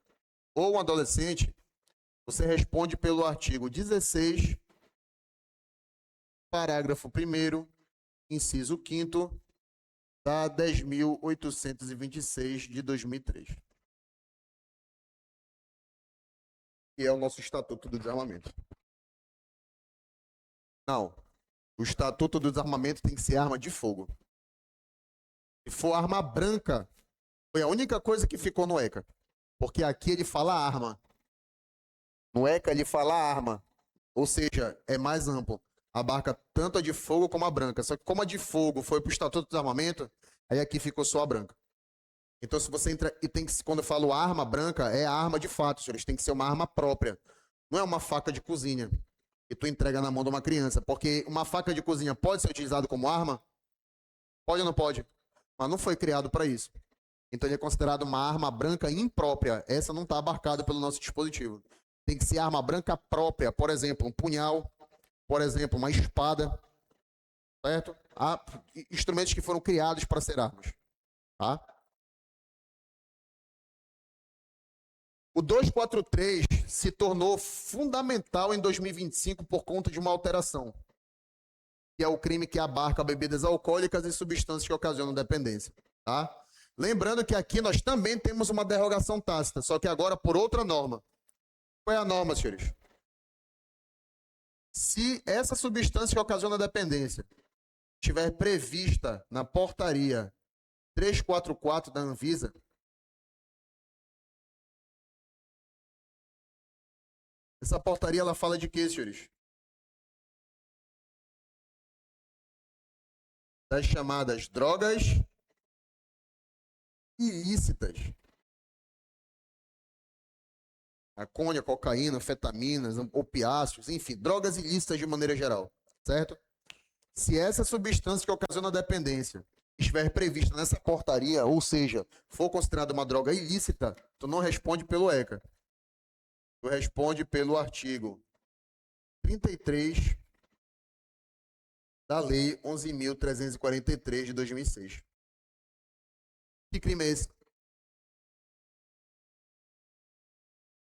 ou um adolescente, você responde pelo artigo 16, parágrafo 1º, inciso 5º, da 10.826 de 2003. Que é o nosso Estatuto do Desarmamento. Não. O Estatuto do Desarmamento tem que ser arma de fogo. Se for arma branca, foi a única coisa que ficou no ECA. Porque aqui ele fala arma. No ECA ele fala arma. Ou seja, é mais amplo. Abarca tanto a de fogo como a branca. Só que como a de fogo foi para o Estatuto do Desarmamento, aí aqui ficou só a branca. Então, se você entra e tem que, quando eu falo arma branca, é arma de fato, senhores. Tem que ser uma arma própria. Não é uma faca de cozinha que tu entrega na mão de uma criança. Porque uma faca de cozinha pode ser utilizada como arma? Pode ou não pode? Mas não foi criado para isso. Então, ele é considerado uma arma branca imprópria. Essa não está abarcada pelo nosso dispositivo. Tem que ser arma branca própria. Por exemplo, um punhal. Por exemplo, uma espada. Certo? Há instrumentos que foram criados para ser armas. Tá? O 243 se tornou fundamental em 2025 por conta de uma alteração, que é o crime que abarca bebidas alcoólicas e substâncias que ocasionam dependência. Tá? Lembrando que aqui nós também temos uma derrogação tácita, só que agora por outra norma. Qual é a norma, senhores? Se essa substância que ocasiona a dependência estiver prevista na portaria 344 da Anvisa, essa portaria ela fala de quê, senhores? Das chamadas drogas ilícitas. Maconha, cocaína, anfetaminas, opiáceos, enfim, drogas ilícitas de maneira geral, certo? Se essa substância que ocasiona a dependência estiver prevista nessa portaria, ou seja, for considerada uma droga ilícita, tu não responde pelo ECA. Tu responde pelo artigo 33 da Lei 11.343 de 2006. Que crime é esse?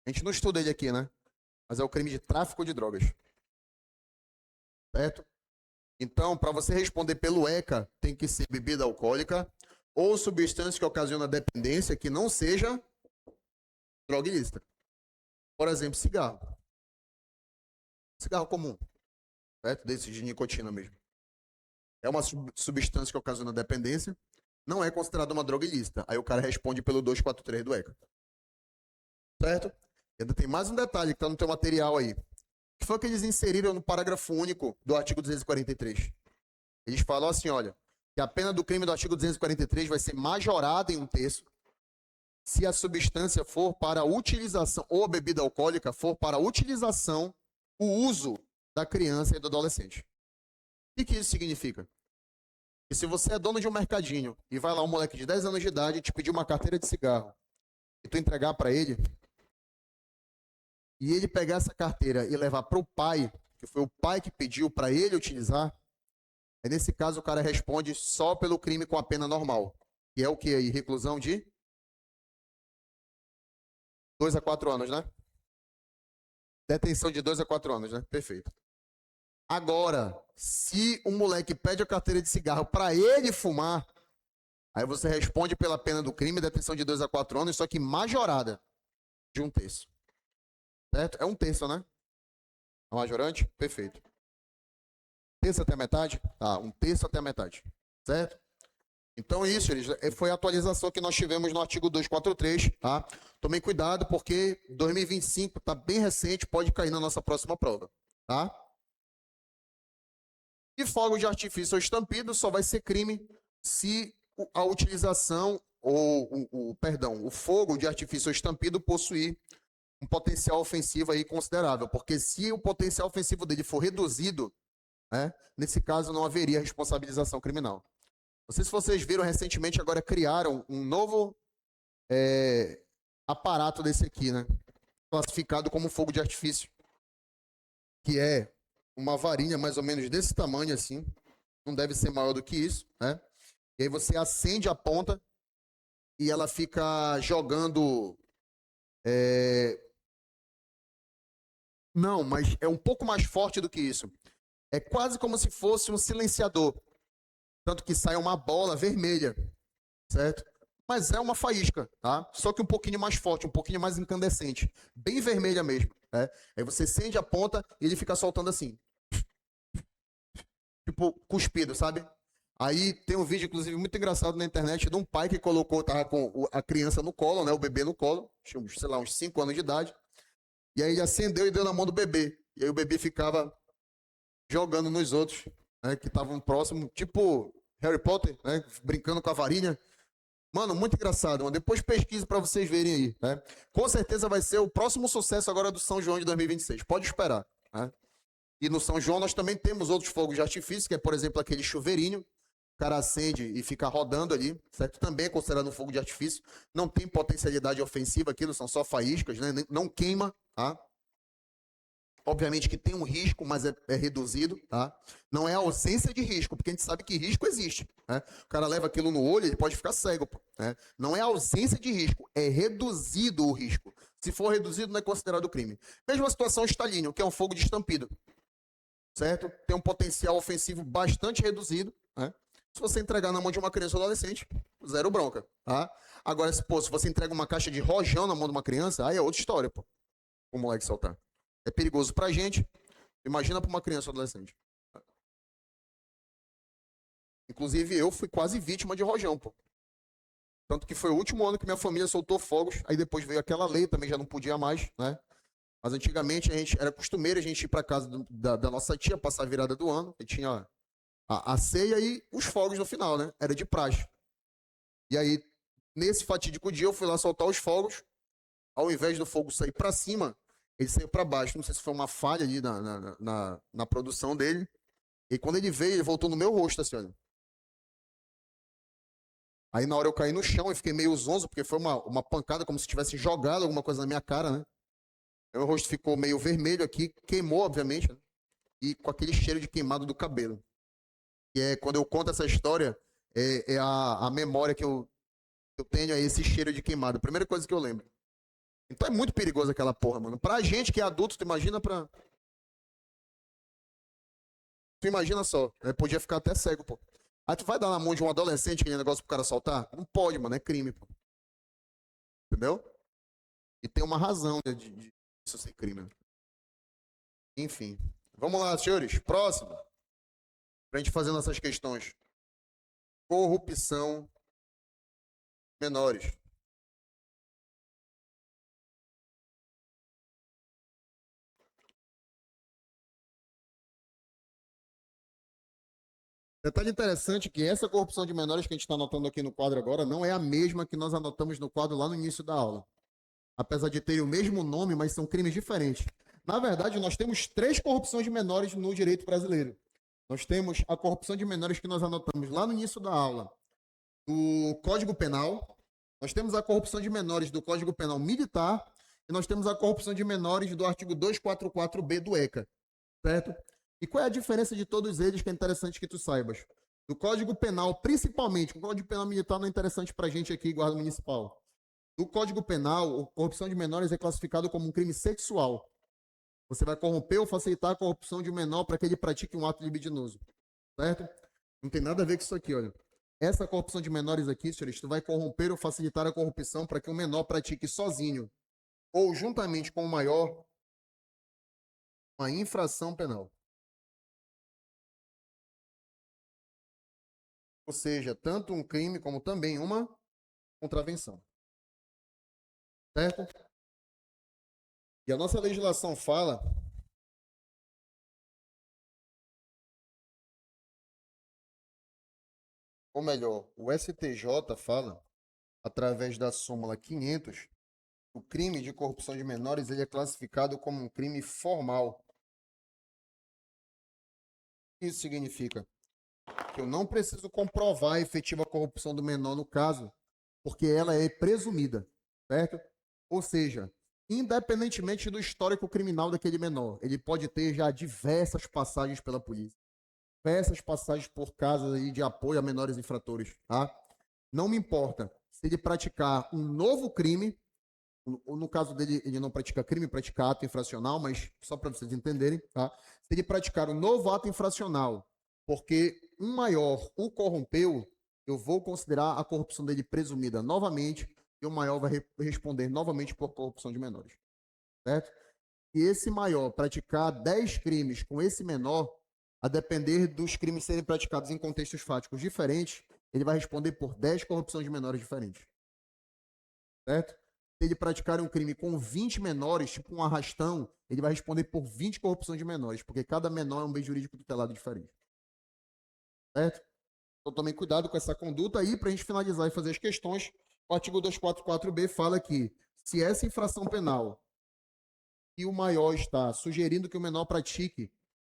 A gente não estuda ele aqui, né? Mas é o crime de tráfico de drogas. Certo? Então, para você responder pelo ECA, tem que ser bebida alcoólica ou substância que ocasiona dependência que não seja droga ilícita. Por exemplo, cigarro. Cigarro comum. Certo? Desse de nicotina mesmo. É uma substância que ocasiona dependência, não é considerada uma droga ilícita. Aí o cara responde pelo 243 do ECA. Certo? E ainda tem mais um detalhe que está no teu material aí. O que foi que eles inseriram no parágrafo único do artigo 243? Eles falam assim, olha, que a pena do crime do artigo 243 vai ser majorada em 1/3 se a substância for para utilização, ou a bebida alcoólica for para utilização, o uso da criança e do adolescente. O que isso significa? Que se você é dono de um mercadinho e vai lá um moleque de 10 anos de idade e te pedir uma carteira de cigarro e tu entregar para ele, e ele pegar essa carteira e levar para o pai, que foi o pai que pediu para ele utilizar, aí nesse caso o cara responde só pelo crime com a pena normal, que é o que aí? Reclusão de 2 a 4 anos, né? Detenção de 2 a 4 anos, né? Perfeito. Agora, se um moleque pede a carteira de cigarro para ele fumar, aí você responde pela pena do crime, detenção de 2 a 4 anos, só que majorada de 1/3. Certo? É 1/3, né? A majorante? Perfeito. 1/3 até a metade? Tá, 1/3 até a metade. Certo? Então isso, foi a atualização que nós tivemos no artigo 243, tá? Tomem cuidado porque 2025 está bem recente, pode cair na nossa próxima prova, tá? E fogo de artifício ou estampido só vai ser crime se a utilização o fogo de artifício ou estampido possuir um potencial ofensivo aí considerável, porque se o potencial ofensivo dele for reduzido, né, nesse caso não haveria responsabilização criminal. Não sei se vocês viram recentemente, agora criaram um novo aparato desse aqui, né, classificado como fogo de artifício, que é uma varinha mais ou menos desse tamanho assim, não deve ser maior do que isso, né? E aí você acende a ponta e ela fica jogando... Não, mas é um pouco mais forte do que isso. É quase como se fosse um silenciador. Tanto que sai uma bola vermelha, certo? Mas é uma faísca, tá? Só que um pouquinho mais forte, um pouquinho mais incandescente. Bem vermelha mesmo, né? Aí você acende a ponta e ele fica soltando assim. Tipo, cuspido, sabe? Aí tem um vídeo, inclusive, muito engraçado na internet de um pai que tava com a criança no colo, né? O bebê no colo, tinha, sei lá, uns 5 anos de idade. E aí ele acendeu e deu na mão do bebê. E aí o bebê ficava jogando nos outros, né, que estavam próximos, tipo Harry Potter, né, brincando com a varinha. Mano, muito engraçado, mano. Depois pesquise para vocês verem aí, né? Com certeza vai ser o próximo sucesso agora do São João de 2026. Pode esperar, né? E no São João nós também temos outros fogos de artifício, que é, por exemplo, aquele chuveirinho. O cara acende e fica rodando ali, certo? Também é considerado um fogo de artifício. Não tem potencialidade ofensiva, aquilo são só faíscas, né? Não queima, tá? Obviamente que tem um risco, mas é reduzido, tá? Não é a ausência de risco, porque a gente sabe que risco existe, né? O cara leva aquilo no olho, ele pode ficar cego, né? Não é a ausência de risco, é reduzido o risco. Se for reduzido, não é considerado crime. Mesma situação estalíneo, que é um fogo de estampido, certo? Tem um potencial ofensivo bastante reduzido, né? Se você entregar na mão de uma criança ou adolescente, zero bronca, tá? Agora, se você entrega uma caixa de rojão na mão de uma criança, aí é outra história, pô. O moleque soltar. É perigoso pra gente, imagina pra uma criança ou adolescente. Inclusive, eu fui quase vítima de rojão, pô. Tanto que foi o último ano que minha família soltou fogos, aí depois veio aquela lei, também já não podia mais, né? Mas antigamente a gente era costumeiro a gente ir para casa da nossa tia passar a virada do ano, que tinha a ceia e os fogos no final, né? Era de praxe. E aí, nesse fatídico dia, eu fui lá soltar os fogos. Ao invés do fogo sair para cima, ele saiu para baixo. Não sei se foi uma falha ali na produção dele. E quando ele veio, ele voltou no meu rosto, assim, olha. Aí na hora eu caí no chão e fiquei meio zonzo, porque foi uma pancada, como se tivesse jogado alguma coisa na minha cara, né? Meu rosto ficou meio vermelho aqui, queimou, obviamente, né? E com aquele cheiro de queimado do cabelo. E é quando eu conto essa história, é a memória que eu tenho, é esse cheiro de queimado. A primeira coisa que eu lembro. Então é muito perigoso aquela porra, mano. Pra gente que é adulto, tu imagina pra. Tu imagina só, né? Podia ficar até cego, pô. Aí tu vai dar na mão de um adolescente aquele negócio pro cara soltar? Não pode, mano, é crime, pô. Entendeu? E tem uma razão de isso ser crime, né? Enfim. Vamos lá, senhores. Próximo. Pra gente fazer nossas questões. Corrupção menores. Detalhe interessante que essa corrupção de menores que a gente está anotando aqui no quadro agora não é a mesma que nós anotamos no quadro lá no início da aula. Apesar de terem o mesmo nome, mas são crimes diferentes. Na verdade, nós temos três corrupções de menores no direito brasileiro. Nós temos a corrupção de menores que nós anotamos lá no início da aula do Código Penal, nós temos a corrupção de menores do Código Penal Militar e nós temos a corrupção de menores do artigo 244B do ECA, certo? E qual é a diferença de todos eles que é interessante que tu saibas? Do Código Penal, principalmente, o Código Penal Militar não é interessante para a gente aqui, guarda municipal. No Código Penal, a corrupção de menores é classificado como um crime sexual. Você vai corromper ou facilitar a corrupção de um menor para que ele pratique um ato libidinoso, certo? Não tem nada a ver com isso aqui, olha. Essa corrupção de menores aqui, senhores, tu vai corromper ou facilitar a corrupção para que o menor pratique sozinho ou juntamente com o maior uma infração penal. Ou seja, tanto um crime como também uma contravenção. Certo? E a nossa legislação fala, ou melhor, o STJ fala, através da súmula 500, o crime de corrupção de menores ele é classificado como um crime formal. Isso significa que eu não preciso comprovar a efetiva corrupção do menor no caso, porque ela é presumida, certo? Ou seja, independentemente do histórico criminal daquele menor, ele pode ter já diversas passagens pela polícia, diversas passagens por casas aí de apoio a menores infratores, tá? Não me importa se ele praticar um novo crime, no caso dele, ele não pratica crime, pratica ato infracional, mas só para vocês entenderem, tá? Se ele praticar um novo ato infracional, porque um maior o corrompeu, eu vou considerar a corrupção dele presumida novamente, e o maior vai responder novamente por corrupção de menores, certo? E esse maior praticar 10 crimes com esse menor, a depender dos crimes serem praticados em contextos fáticos diferentes, ele vai responder por 10 corrupções de menores diferentes, certo? Se ele praticar um crime com 20 menores, tipo um arrastão, ele vai responder por 20 corrupções de menores, porque cada menor é um bem jurídico tutelado diferente, certo? Então tomem cuidado com essa conduta aí, para a gente finalizar e fazer as questões. O artigo 244B fala que se essa infração penal e o maior está sugerindo que o menor pratique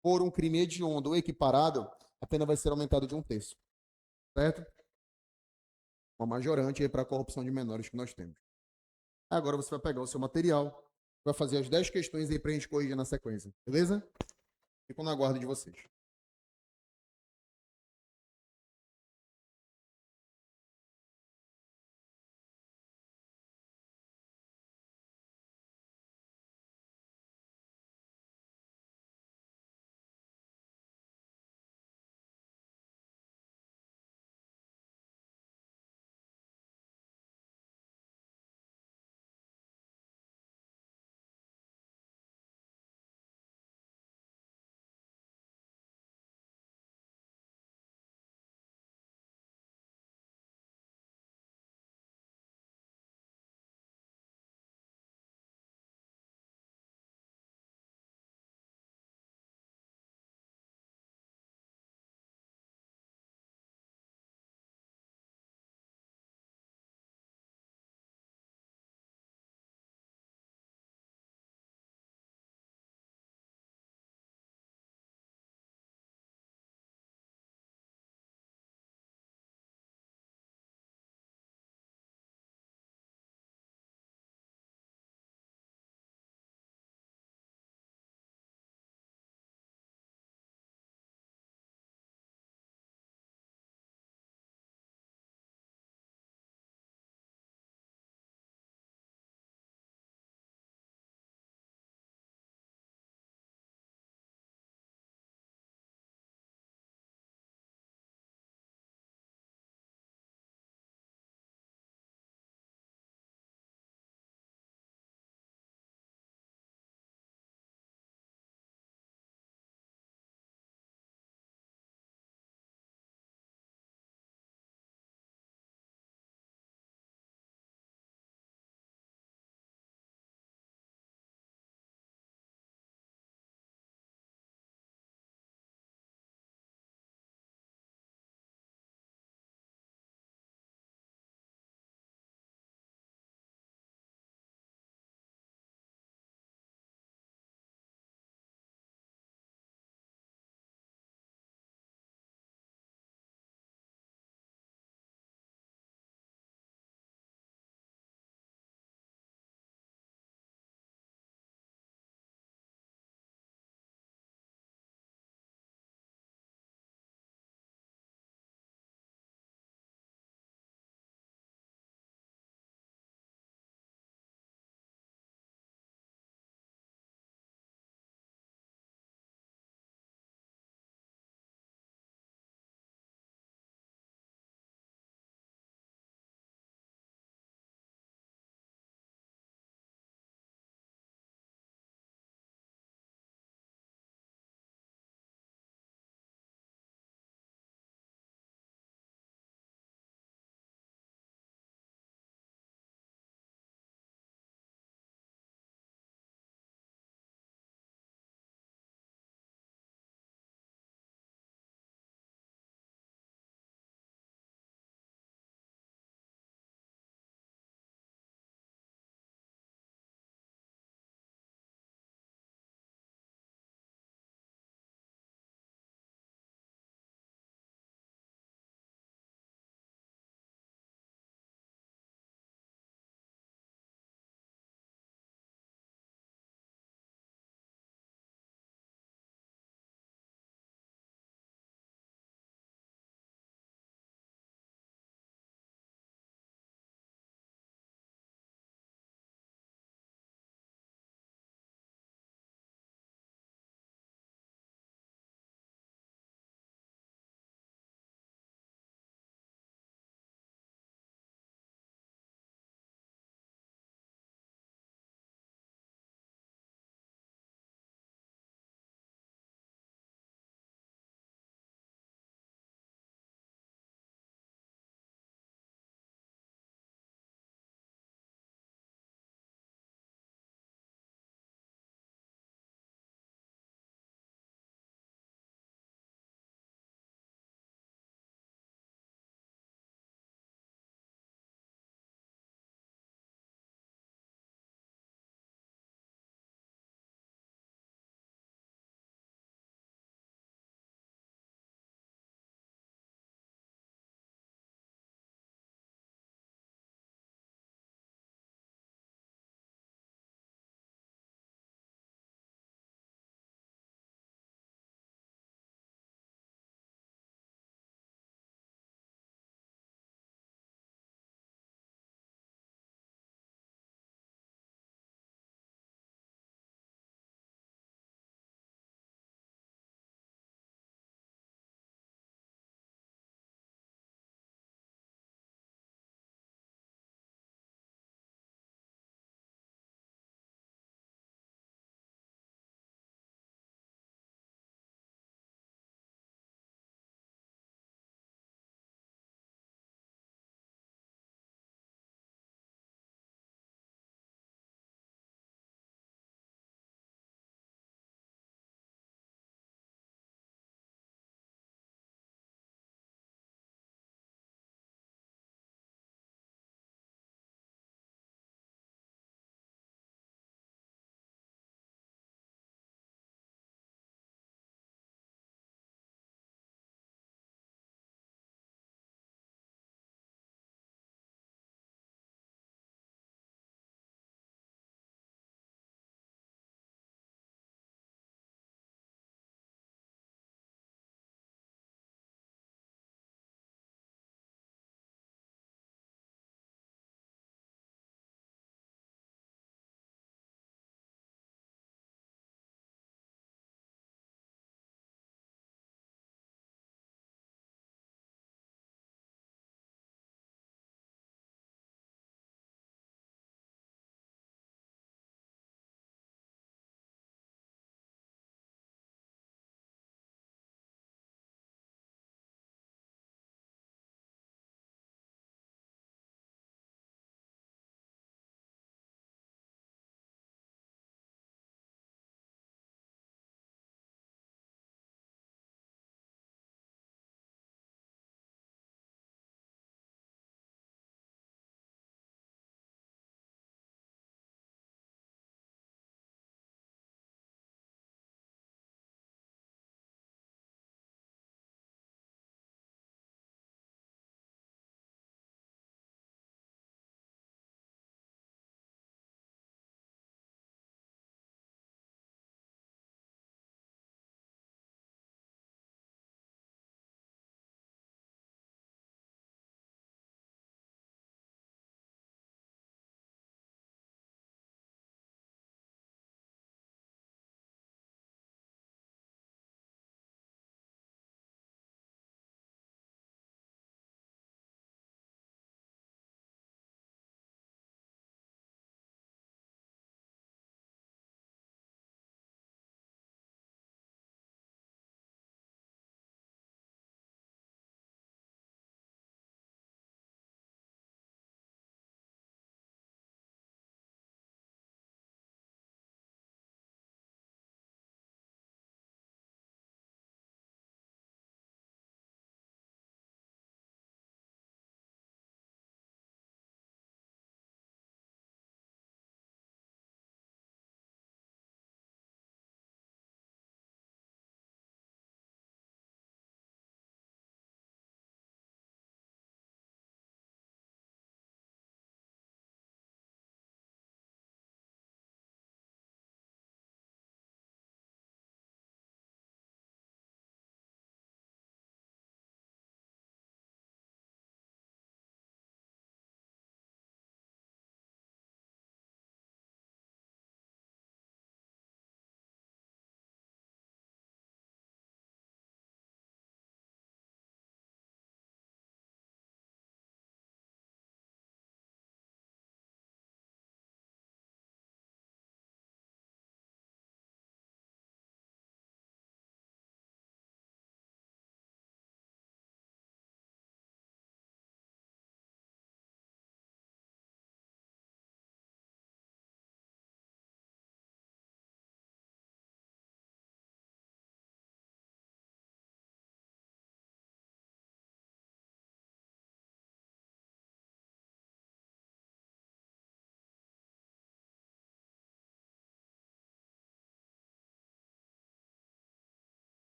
por um crime hediondo ou equiparado, a pena vai ser aumentada de um terço, certo? Uma majorante aí para a corrupção de menores que nós temos. Agora você vai pegar o seu material, vai fazer as 10 questões aí para a gente corrigir na sequência, beleza? Fico na guarda de vocês.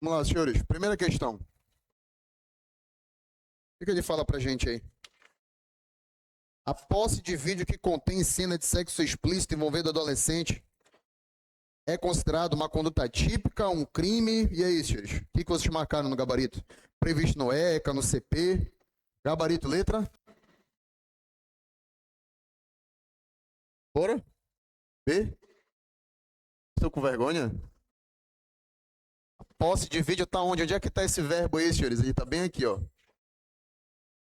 Vamos lá, senhores. Primeira questão. O que ele fala pra gente aí? A posse de vídeo que contém cena de sexo explícito envolvendo adolescente é considerado uma conduta típica, um crime? E aí, senhores? O que vocês marcaram no gabarito? Previsto no ECA, no CP? Gabarito, letra? Bora? B? Estou com vergonha? A posse de vídeo tá onde? Onde é que tá esse verbo aí, senhores? Ele tá bem aqui, ó.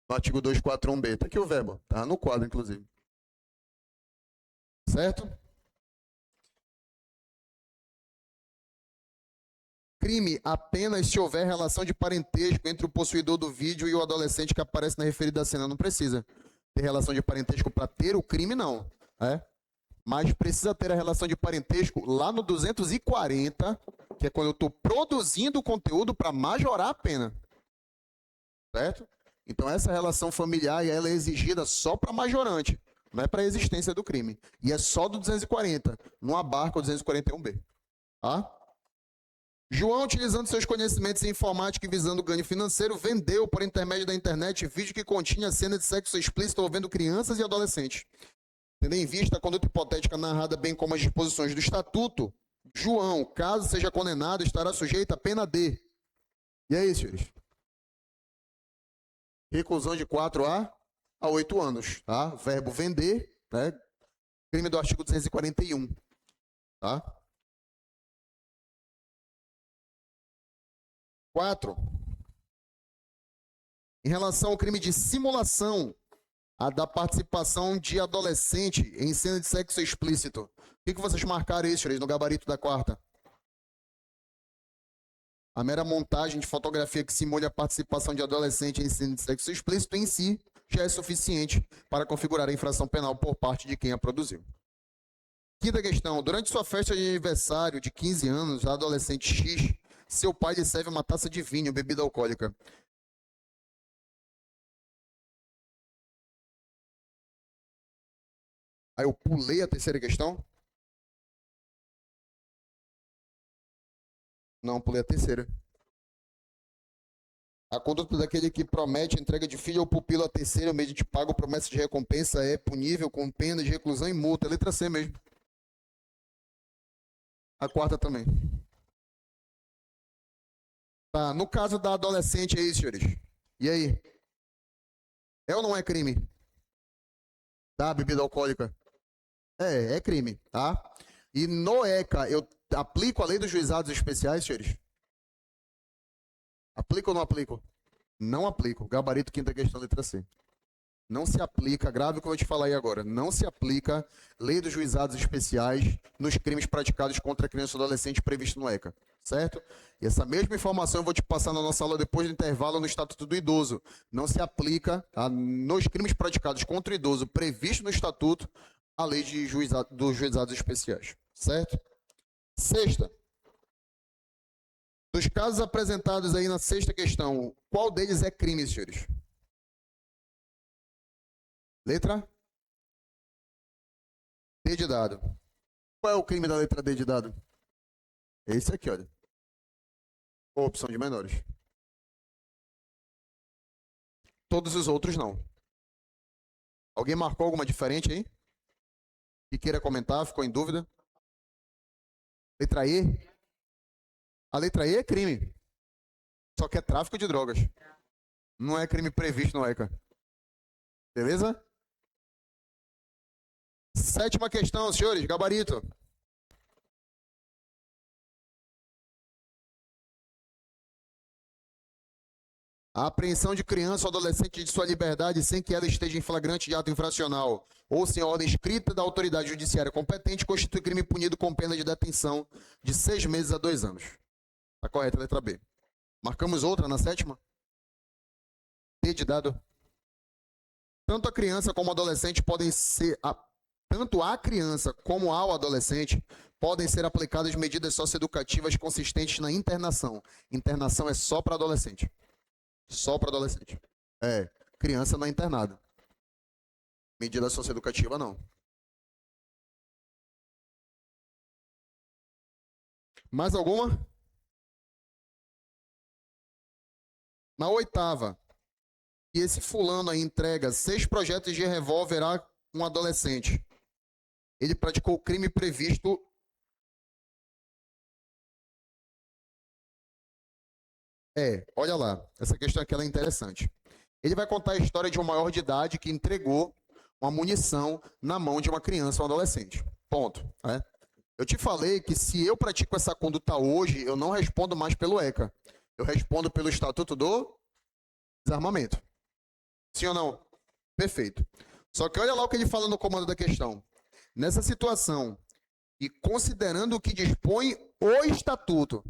No artigo 241B. Tá aqui o verbo. Tá no quadro, inclusive. Certo? Crime apenas se houver relação de parentesco entre o possuidor do vídeo e o adolescente que aparece na referida cena. Não precisa ter relação de parentesco para ter o crime, não. Mas precisa ter a relação de parentesco lá no 240, que é quando eu estou produzindo o conteúdo para majorar a pena. Certo? Então essa relação familiar ela é exigida só para majorante, não é para a existência do crime. E é só do 240, não abarca o 241B. Tá? João, utilizando seus conhecimentos em informática e visando ganho financeiro, vendeu, por intermédio da internet, vídeo que continha cena de sexo explícito envolvendo crianças e adolescentes. Tendo em vista a conduta hipotética narrada, bem como as disposições do Estatuto, João, caso seja condenado, estará sujeito à pena D. E aí, senhores? Reclusão de 4 a 8 anos. Tá? Verbo vender, né? Crime do artigo 241. Tá? 4. Em relação ao crime de simulação, a da participação de adolescente em cena de sexo explícito. O que vocês marcaram isso, no gabarito da quarta? A mera montagem de fotografia que simule a participação de adolescente em cena de sexo explícito em si já é suficiente para configurar a infração penal por parte de quem a produziu. Quinta questão. Durante sua festa de aniversário de 15 anos, a adolescente X, seu pai lhe serve uma taça de vinho, bebida alcoólica. Aí eu pulei a terceira questão? Não, pulei a terceira. A conduta daquele que promete entrega de filho ou pupilo a terceiro, mediante pago ou promessa de recompensa, é punível com pena de reclusão e multa. Letra C mesmo. A quarta também. Tá, no caso da adolescente aí, senhores. E aí? É ou não é crime? Tá, bebida alcoólica? É crime, tá? E no ECA, eu aplico a lei dos juizados especiais, senhores? Aplico ou não aplico? Não aplico. Gabarito, quinta questão, letra C. Não se aplica, grave o que eu vou te falar aí agora, não se aplica lei dos juizados especiais nos crimes praticados contra criança e adolescente previsto no ECA, certo? E essa mesma informação eu vou te passar na nossa aula depois do intervalo no Estatuto do Idoso. Não se aplica nos crimes praticados contra o idoso previsto no Estatuto a lei dos juizados especiais, certo? Sexta. Dos casos apresentados aí na sexta questão, qual deles é crime, senhores? Letra D de dado. Qual é o crime da letra D de dado? Esse aqui, olha. Opção de menores. Todos os outros não. Alguém marcou alguma diferente aí? Que queira comentar, ficou em dúvida? Letra E? A letra E é crime. Só que é tráfico de drogas. Não é crime previsto no ECA. Beleza? Sétima questão, senhores, gabarito. A apreensão de criança ou adolescente de sua liberdade sem que ela esteja em flagrante de ato infracional ou sem ordem escrita da autoridade judiciária competente constitui crime punido com pena de detenção de 6 meses a 2 anos. Está correta, letra B. Marcamos outra na sétima? D de dado. Tanto a criança como o adolescente podem ser... Tanto à criança como ao adolescente podem ser aplicadas medidas socioeducativas consistentes na internação. Internação é só para adolescente. Só para adolescente. Criança não é internada. Medida socioeducativa não. Mais alguma? Na 8ª, e esse fulano aí entrega 6 projetos de revólver a um adolescente. Ele praticou o crime previsto. Olha lá, essa questão aqui ela é interessante. Ele vai contar a história de um maior de idade que entregou uma munição na mão de uma criança ou um adolescente. Ponto. Né? Eu te falei que se eu pratico essa conduta hoje, eu não respondo mais pelo ECA. Eu respondo pelo Estatuto do Desarmamento. Sim ou não? Perfeito. Só que olha lá o que ele fala no comando da questão. Nessa situação, e considerando o que dispõe o Estatuto,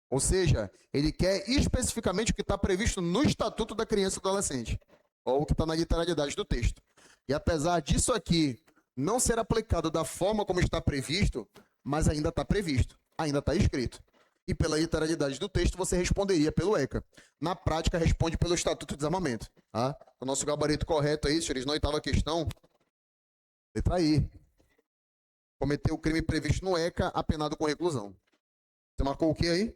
ou seja, ele quer especificamente o que está previsto no Estatuto da Criança e do Adolescente, ou o que está na literalidade do texto. E apesar disso aqui não ser aplicado da forma como está previsto, mas ainda está previsto, ainda está escrito. E pela literalidade do texto, você responderia pelo ECA. Na prática, responde pelo Estatuto de Desarmamento. Tá? O nosso gabarito correto aí, senhores, na 8ª questão, letra I. Cometeu o crime previsto no ECA, apenado com reclusão. Você marcou o que aí?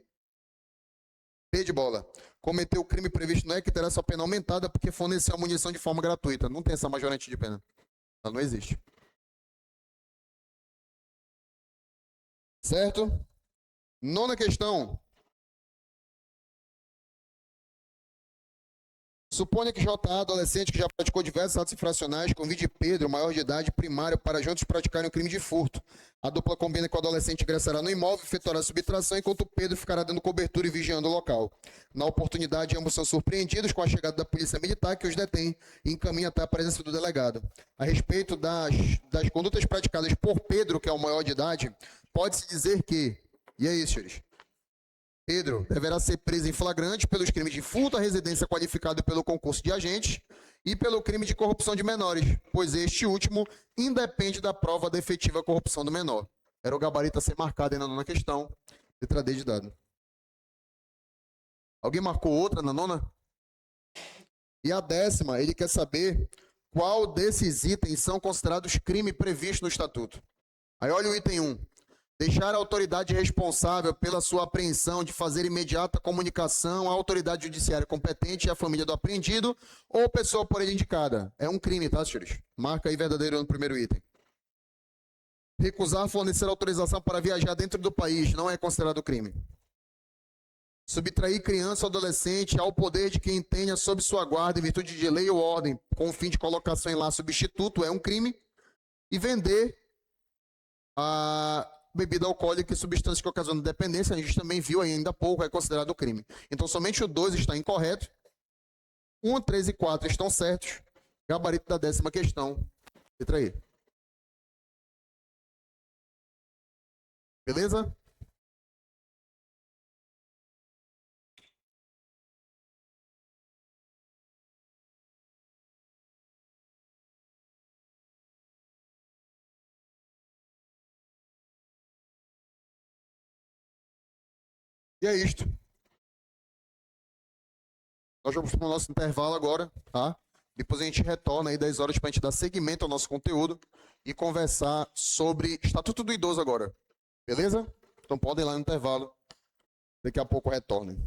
P de bola. Cometeu o crime previsto no ECA e terá sua pena aumentada porque forneceu a munição de forma gratuita. Não tem essa majorante de pena. Ela não existe. Certo? 9ª questão. Suponha que JA, adolescente que já praticou diversos atos infracionais, convide Pedro, maior de idade, primário, para juntos praticarem o crime de furto. A dupla combina que o adolescente ingressará no imóvel, efetuará a subtração, enquanto Pedro ficará dando cobertura e vigiando o local. Na oportunidade, ambos são surpreendidos com a chegada da polícia militar, que os detém e encaminha até a presença do delegado. A respeito das condutas praticadas por Pedro, que é o maior de idade, pode-se dizer que... E é isso, senhores. Pedro deverá ser preso em flagrante pelos crimes de furto à residência qualificado pelo concurso de agentes e pelo crime de corrupção de menores, pois este último independe da prova da efetiva corrupção do menor. Era o gabarito a ser marcado aí na 9ª questão, letra D de dado. Alguém marcou outra na 9ª? E a 10ª, ele quer saber qual desses itens são considerados crime previsto no Estatuto. Aí olha o item 1. Deixar a autoridade responsável pela sua apreensão de fazer imediata comunicação à autoridade judiciária competente e à família do apreendido ou pessoa por ele indicada. É um crime, tá, senhores? Marca aí verdadeiro no primeiro item. Recusar fornecer autorização para viajar dentro do país não é considerado crime. Subtrair criança ou adolescente ao poder de quem tenha sob sua guarda em virtude de lei ou ordem com o fim de colocação em lá substituto é um crime. E vender a bebida alcoólica e substâncias que ocasionam dependência, a gente também viu ainda há pouco, é considerado crime. Então, somente o 2 está incorreto. 1, 3 e 4 estão certos. Gabarito da 10ª questão. Letra aí. Beleza? E é isto. Nós vamos para o nosso intervalo agora, tá? Depois a gente retorna aí 10 horas para a gente dar seguimento ao nosso conteúdo e conversar sobre Estatuto do Idoso agora. Beleza? Então podem ir lá no intervalo. Daqui a pouco retornem.